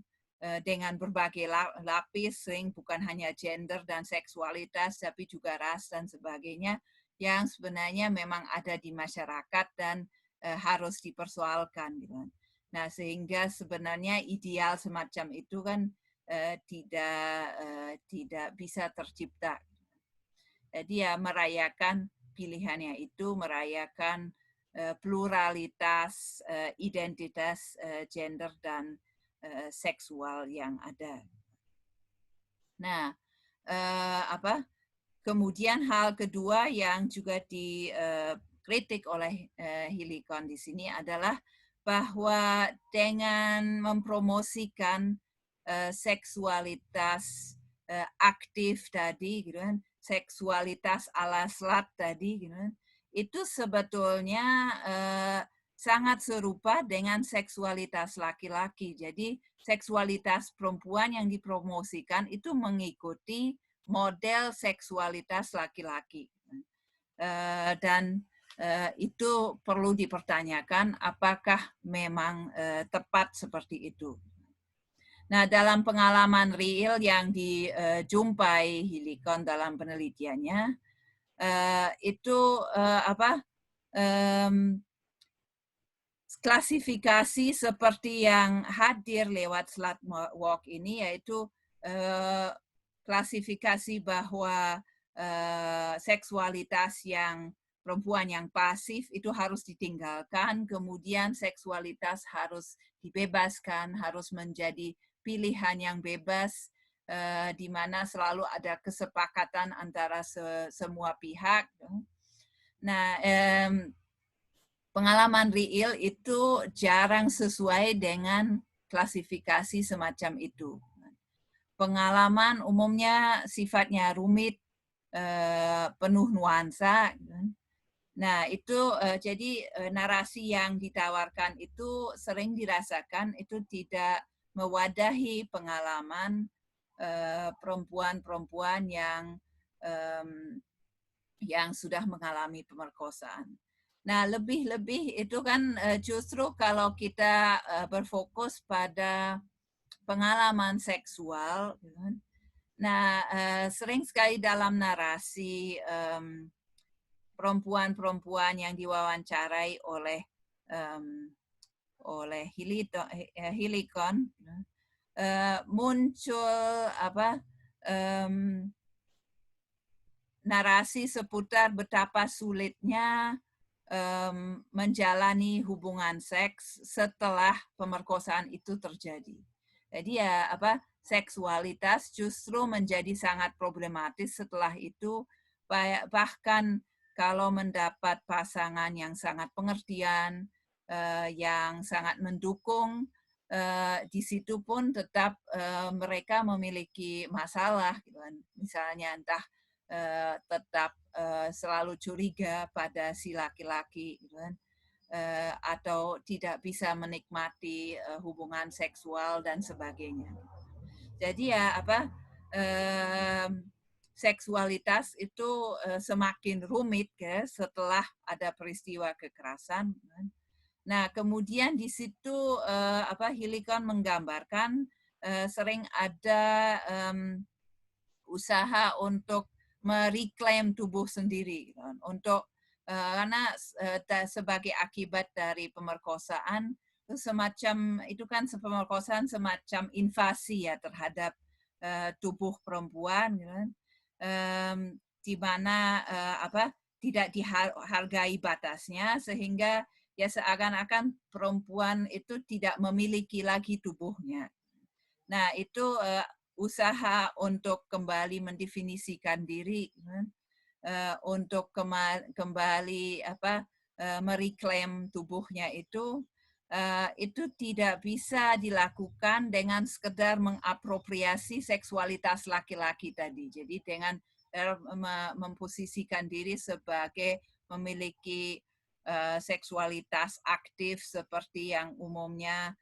dengan berbagai lapis, sering bukan hanya gender dan seksualitas, tapi juga ras dan sebagainya, yang sebenarnya memang ada di masyarakat dan harus dipersoalkan. Gitu kan. Nah, sehingga sebenarnya ideal semacam itu kan tidak bisa tercipta. Jadi ya merayakan pilihannya itu, merayakan pluralitas identitas gender dan seksual yang ada. Nah, kemudian hal kedua yang juga dikritik oleh Healycon di sini adalah bahwa dengan mempromosikan seksualitas aktif tadi, gitu kan, seksualitas ala slut tadi, gitu kan, itu sebetulnya sangat serupa dengan seksualitas laki-laki. Jadi seksualitas perempuan yang dipromosikan itu mengikuti model seksualitas laki-laki. Dan itu perlu dipertanyakan apakah memang tepat seperti itu. Nah, dalam pengalaman real yang dijumpai Healycon dalam penelitiannya, itu klasifikasi seperti yang hadir lewat slutwalk ini, yaitu klasifikasi bahwa seksualitas yang perempuan yang pasif itu harus ditinggalkan, kemudian seksualitas harus dibebaskan, harus menjadi pilihan yang bebas, di mana selalu ada kesepakatan antara semua pihak. Nah, pengalaman real itu jarang sesuai dengan klasifikasi semacam itu. Pengalaman umumnya sifatnya rumit, penuh nuansa. Nah, itu jadi narasi yang ditawarkan itu sering dirasakan itu tidak mewadahi pengalaman perempuan-perempuan yang sudah mengalami pemerkosaan. Nah, lebih-lebih itu kan justru kalau kita berfokus pada pengalaman seksual, nah sering sekali dalam narasi perempuan-perempuan yang diwawancarai oleh Helikon muncul narasi seputar betapa sulitnya menjalani hubungan seks setelah pemerkosaan itu terjadi. Jadi ya seksualitas justru menjadi sangat problematis setelah itu, bahkan kalau mendapat pasangan yang sangat pengertian, yang sangat mendukung, di situ pun tetap mereka memiliki masalah, gitu kan. Misalnya entah tetap selalu curiga pada si laki-laki, gitu kan. Atau tidak bisa menikmati hubungan seksual dan sebagainya. Jadi ya seksualitas itu semakin rumit ya setelah ada peristiwa kekerasan. Nah, kemudian di situ Helikon menggambarkan sering ada usaha untuk mereklaim tubuh sendiri, gitu. Untuk karena sebagai akibat dari pemerkosaan itu semacam itu kan pemerkosaan semacam invasi ya terhadap tubuh perempuan, gitu kan. Di mana tidak dihargai batasnya sehingga ya seakan-akan perempuan itu tidak memiliki lagi tubuhnya. Nah, itu usaha untuk kembali mendefinisikan diri, untuk kembali mereklaim tubuhnya itu tidak bisa dilakukan dengan sekedar mengapropriasi seksualitas laki-laki tadi. Jadi dengan memposisikan diri sebagai memiliki seksualitas aktif seperti yang umumnya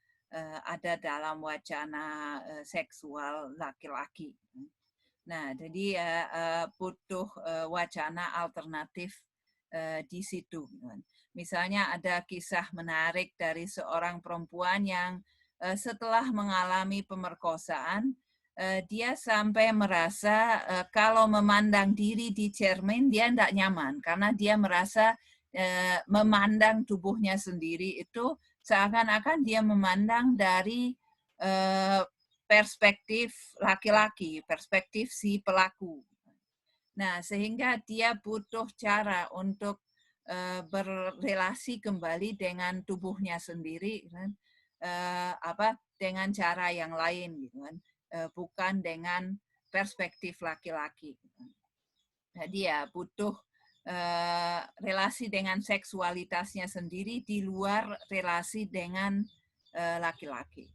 ada dalam wacana seksual laki-laki. Nah, jadi butuh wacana alternatif di situ. Misalnya ada kisah menarik dari seorang perempuan yang setelah mengalami pemerkosaan, dia sampai merasa kalau memandang diri di cermin dia tidak nyaman karena dia merasa memandang tubuhnya sendiri itu seakan-akan dia memandang dari perspektif laki-laki, perspektif si pelaku. Nah, sehingga dia butuh cara untuk berrelasi kembali dengan tubuhnya sendiri, kan? Dengan cara yang lain, gitu kan? Bukan dengan perspektif laki-laki. Jadi ya butuh relasi dengan seksualitasnya sendiri di luar relasi dengan laki-laki.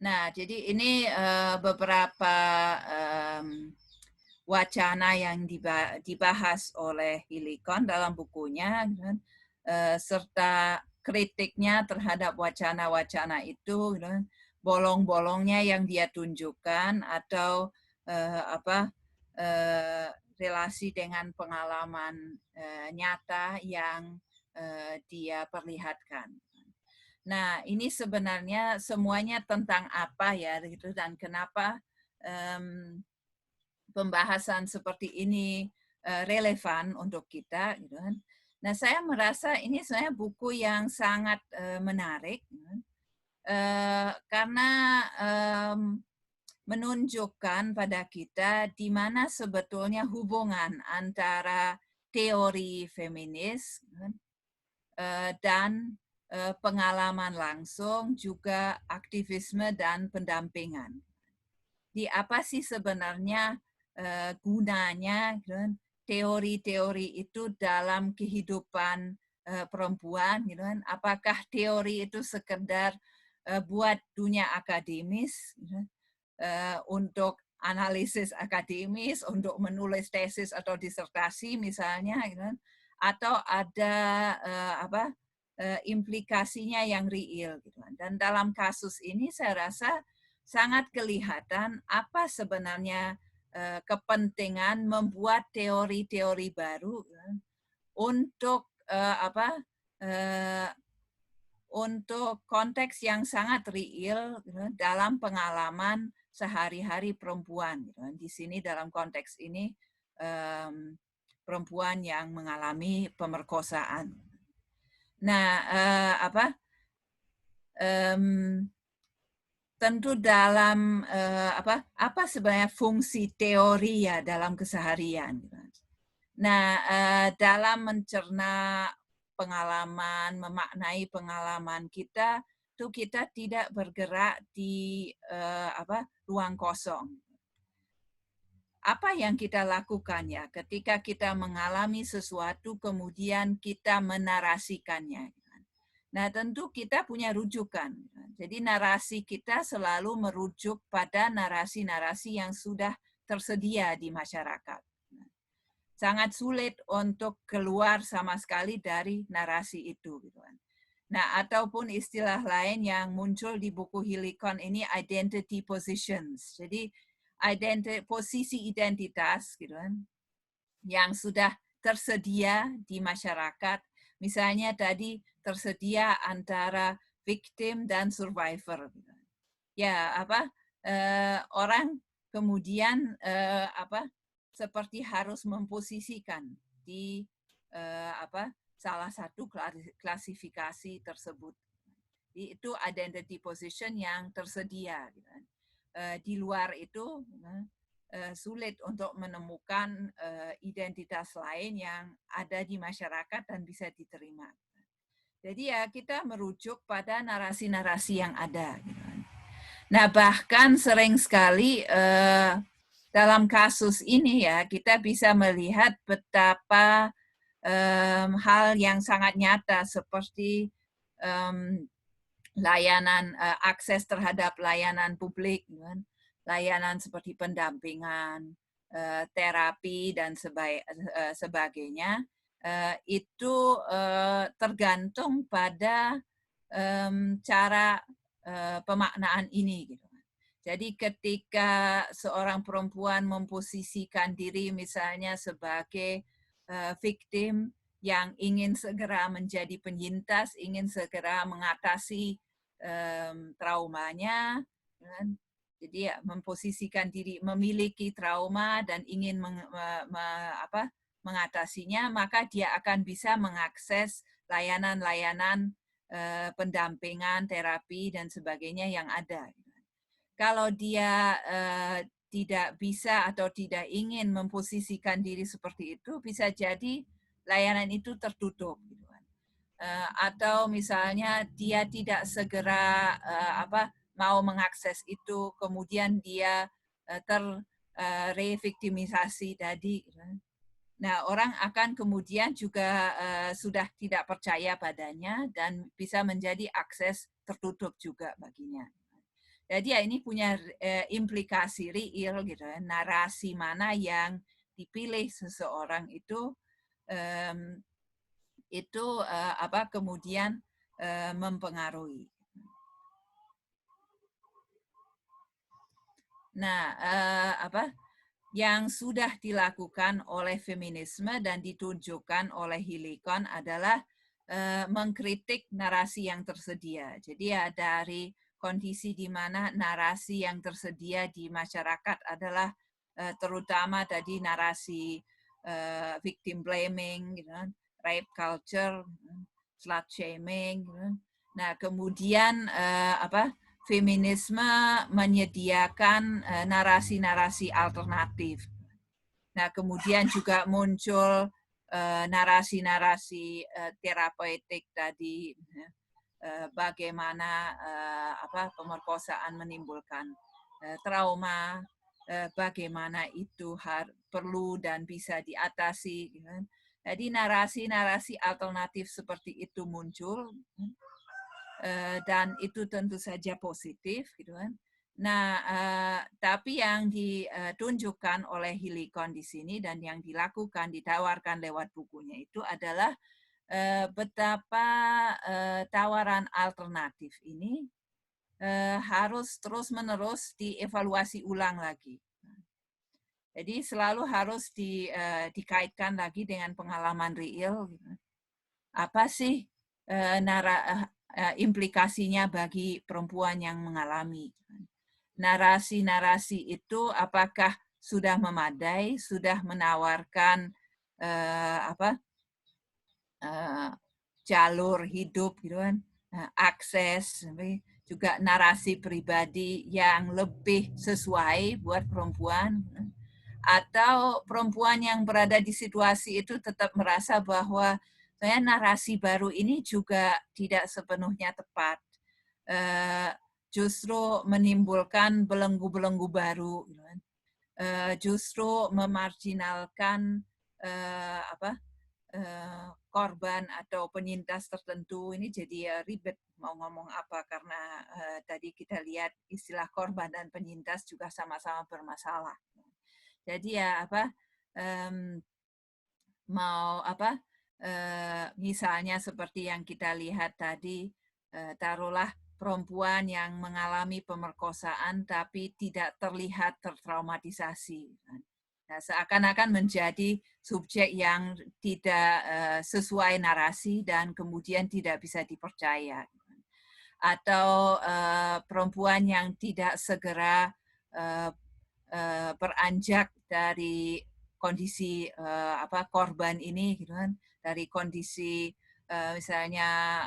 Nah, jadi ini beberapa wacana yang dibahas oleh Helikon dalam bukunya, serta kritiknya terhadap wacana-wacana itu, bolong-bolongnya yang dia tunjukkan atau relasi dengan pengalaman nyata yang dia perlihatkan. Nah, ini sebenarnya semuanya tentang apa ya, gitu, dan kenapa pembahasan seperti ini relevan untuk kita, gitu kan. Nah, saya merasa ini sebenarnya buku yang sangat menarik, karena menunjukkan pada kita di mana sebetulnya hubungan antara teori feminis dan pengalaman langsung, juga aktivisme dan pendampingan. Di apa sih sebenarnya gunanya teori-teori itu dalam kehidupan perempuan, gitu kan? Apakah teori itu sekedar buat dunia akademis, gitu, untuk analisis akademis, untuk menulis tesis atau disertasi misalnya, gitu kan, atau ada implikasinya yang real, gitu kan. Dan dalam kasus ini saya rasa sangat kelihatan apa sebenarnya kepentingan membuat teori-teori baru, gitu kan, untuk untuk konteks yang sangat real, gitu, dalam pengalaman sehari-hari perempuan. Gitu. Di sini dalam konteks ini perempuan yang mengalami pemerkosaan. Nah, tentu dalam apa sebenarnya fungsi teori ya dalam keseharian. Nah, dalam mencerna pengalaman, memaknai pengalaman kita, itu kita tidak bergerak di ruang kosong. Apa yang kita lakukan ya ketika kita mengalami sesuatu kemudian kita menarasikannya. Nah, tentu kita punya rujukan. Jadi narasi kita selalu merujuk pada narasi-narasi yang sudah tersedia di masyarakat. Sangat sulit untuk keluar sama sekali dari narasi itu. Nah, ataupun istilah lain yang muncul di buku Helicon ini identity positions. Jadi posisi identitas gitu kan, yang sudah tersedia di masyarakat. Misalnya tadi tersedia antara victim dan survivor. Ya, orang kemudian seperti harus memposisikan di salah satu klasifikasi tersebut. Itu identity position yang tersedia. Di luar itu sulit untuk menemukan identitas lain yang ada di masyarakat dan bisa diterima. Jadi ya kita merujuk pada narasi-narasi yang ada. Nah, bahkan sering sekali dalam kasus ini ya kita bisa melihat betapa hal yang sangat nyata seperti layanan akses terhadap layanan publik, layanan seperti pendampingan, terapi dan sebagainya, itu tergantung pada cara pemaknaan ini. Gitu. Jadi ketika seorang perempuan memposisikan diri misalnya sebagai victim yang ingin segera menjadi penyintas, ingin segera mengatasi traumanya, kan? Jadi ya memposisikan diri memiliki trauma dan ingin mengatasinya, maka dia akan bisa mengakses layanan-layanan pendampingan, terapi dan sebagainya yang ada. Kalau dia tidak bisa atau tidak ingin memposisikan diri seperti itu, bisa jadi layanan itu tertutup. Atau misalnya dia tidak segera mau mengakses itu, kemudian dia terreviktimisasi tadi. Nah, orang akan kemudian juga sudah tidak percaya padanya dan bisa menjadi akses tertutup juga baginya. Jadi ya ini punya implikasi real gitu ya, narasi mana yang dipilih seseorang itu kemudian mempengaruhi. Nah, yang sudah dilakukan oleh feminisme dan ditunjukkan oleh Helicon adalah mengkritik narasi yang tersedia. Jadi ya dari kondisi di mana narasi yang tersedia di masyarakat adalah terutama tadi narasi victim blaming, gitu, rape culture, slut shaming. Gitu. Nah, kemudian feminisme menyediakan narasi-narasi alternatif. Nah, kemudian juga muncul narasi-narasi terapeutik tadi, bagaimana pemerkosaan menimbulkan trauma, bagaimana itu perlu dan bisa diatasi. Jadi narasi-narasi alternatif seperti itu muncul dan itu tentu saja positif, gitu kan. Nah, tapi yang ditunjukkan oleh Healy-Kohn di sini dan yang dilakukan, ditawarkan lewat bukunya itu adalah betapa tawaran alternatif ini harus terus-menerus dievaluasi ulang lagi. Jadi selalu harus dikaitkan lagi dengan pengalaman real. Apa sih implikasinya bagi perempuan yang mengalami? Narasi-narasi itu apakah sudah memadai, sudah menawarkan jalur hidup, gitu kan, akses, juga narasi pribadi yang lebih sesuai buat perempuan, atau perempuan yang berada di situasi itu tetap merasa bahwa saya narasi baru ini juga tidak sepenuhnya tepat, justru menimbulkan belenggu-belenggu baru, gitu kan. Justru memarginalkan korban atau penyintas tertentu. Ini jadi ribet mau ngomong apa karena tadi kita lihat istilah korban dan penyintas juga sama-sama bermasalah. Jadi ya mau misalnya seperti yang kita lihat tadi, taruhlah perempuan yang mengalami pemerkosaan tapi tidak terlihat tertraumatisasi. Nah, seakan-akan menjadi subjek yang tidak sesuai narasi dan kemudian tidak bisa dipercaya. Atau perempuan yang tidak segera beranjak dari kondisi korban ini, gitu kan, dari kondisi misalnya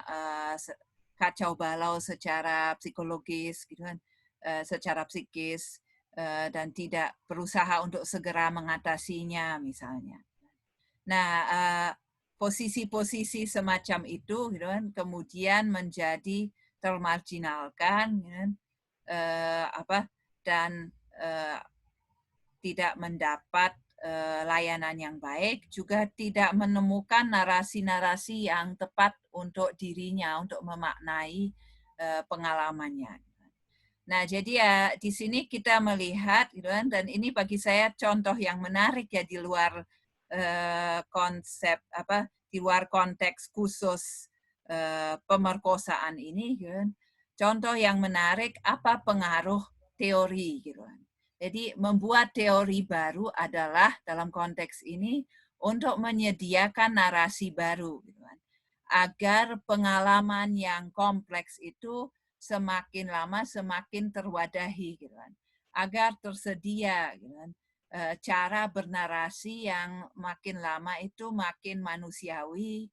kacau balau secara psikologis, gitu kan, secara psikis, dan tidak berusaha untuk segera mengatasinya misalnya. Nah, posisi-posisi semacam itu, gitu kan, kemudian menjadi termarginalkan, gitu kan, dan tidak mendapat layanan yang baik, juga tidak menemukan narasi-narasi yang tepat untuk dirinya, untuk memaknai pengalamannya. Nah, jadi ya di sini kita melihat, gitu kan, dan ini bagi saya contoh yang menarik ya di luar konsep di luar konteks khusus pemerkosaan ini, gitu kan. Contoh yang menarik apa pengaruh teori, gitu kan. Jadi membuat teori baru adalah dalam konteks ini untuk menyediakan narasi baru, gitu kan, agar pengalaman yang kompleks itu semakin lama semakin terwadahi, gitu kan, agar tersedia, gitu kan, cara bernarasi yang makin lama itu makin manusiawi,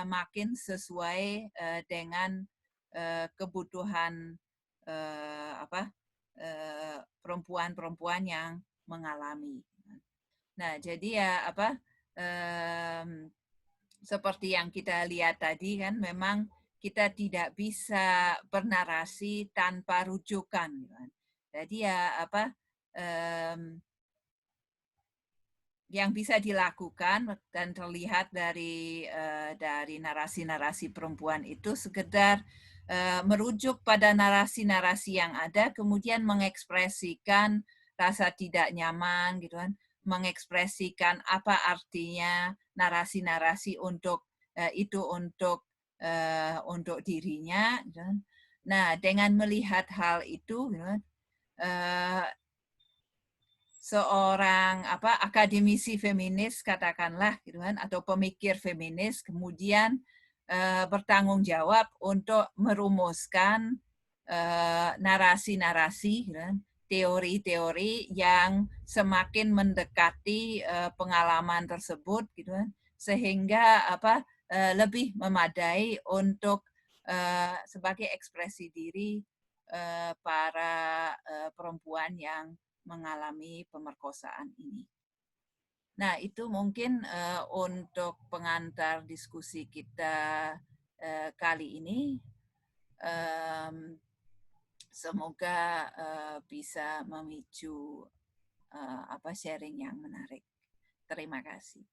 makin sesuai dengan kebutuhan perempuan-perempuan yang mengalami. Nah, jadi ya seperti yang kita lihat tadi kan, memang kita tidak bisa bernarasi tanpa rujukan. Jadi ya yang bisa dilakukan dan terlihat dari narasi-narasi perempuan itu sekedar merujuk pada narasi-narasi yang ada, kemudian mengekspresikan rasa tidak nyaman, gitu kan, mengekspresikan apa artinya narasi-narasi untuk itu untuk dirinya. Gitu kan. Nah, dengan melihat hal itu, gitu kan, seorang akademisi feminis katakanlah, gitu kan, atau pemikir feminis kemudian bertanggung jawab untuk merumuskan narasi-narasi, gitu kan, teori-teori yang semakin mendekati pengalaman tersebut, gitu kan, sehingga lebih memadai untuk sebagai ekspresi diri para perempuan yang mengalami pemerkosaan ini. Nah, itu mungkin untuk pengantar diskusi kita kali ini. Semoga bisa memicu sharing yang menarik. Terima kasih.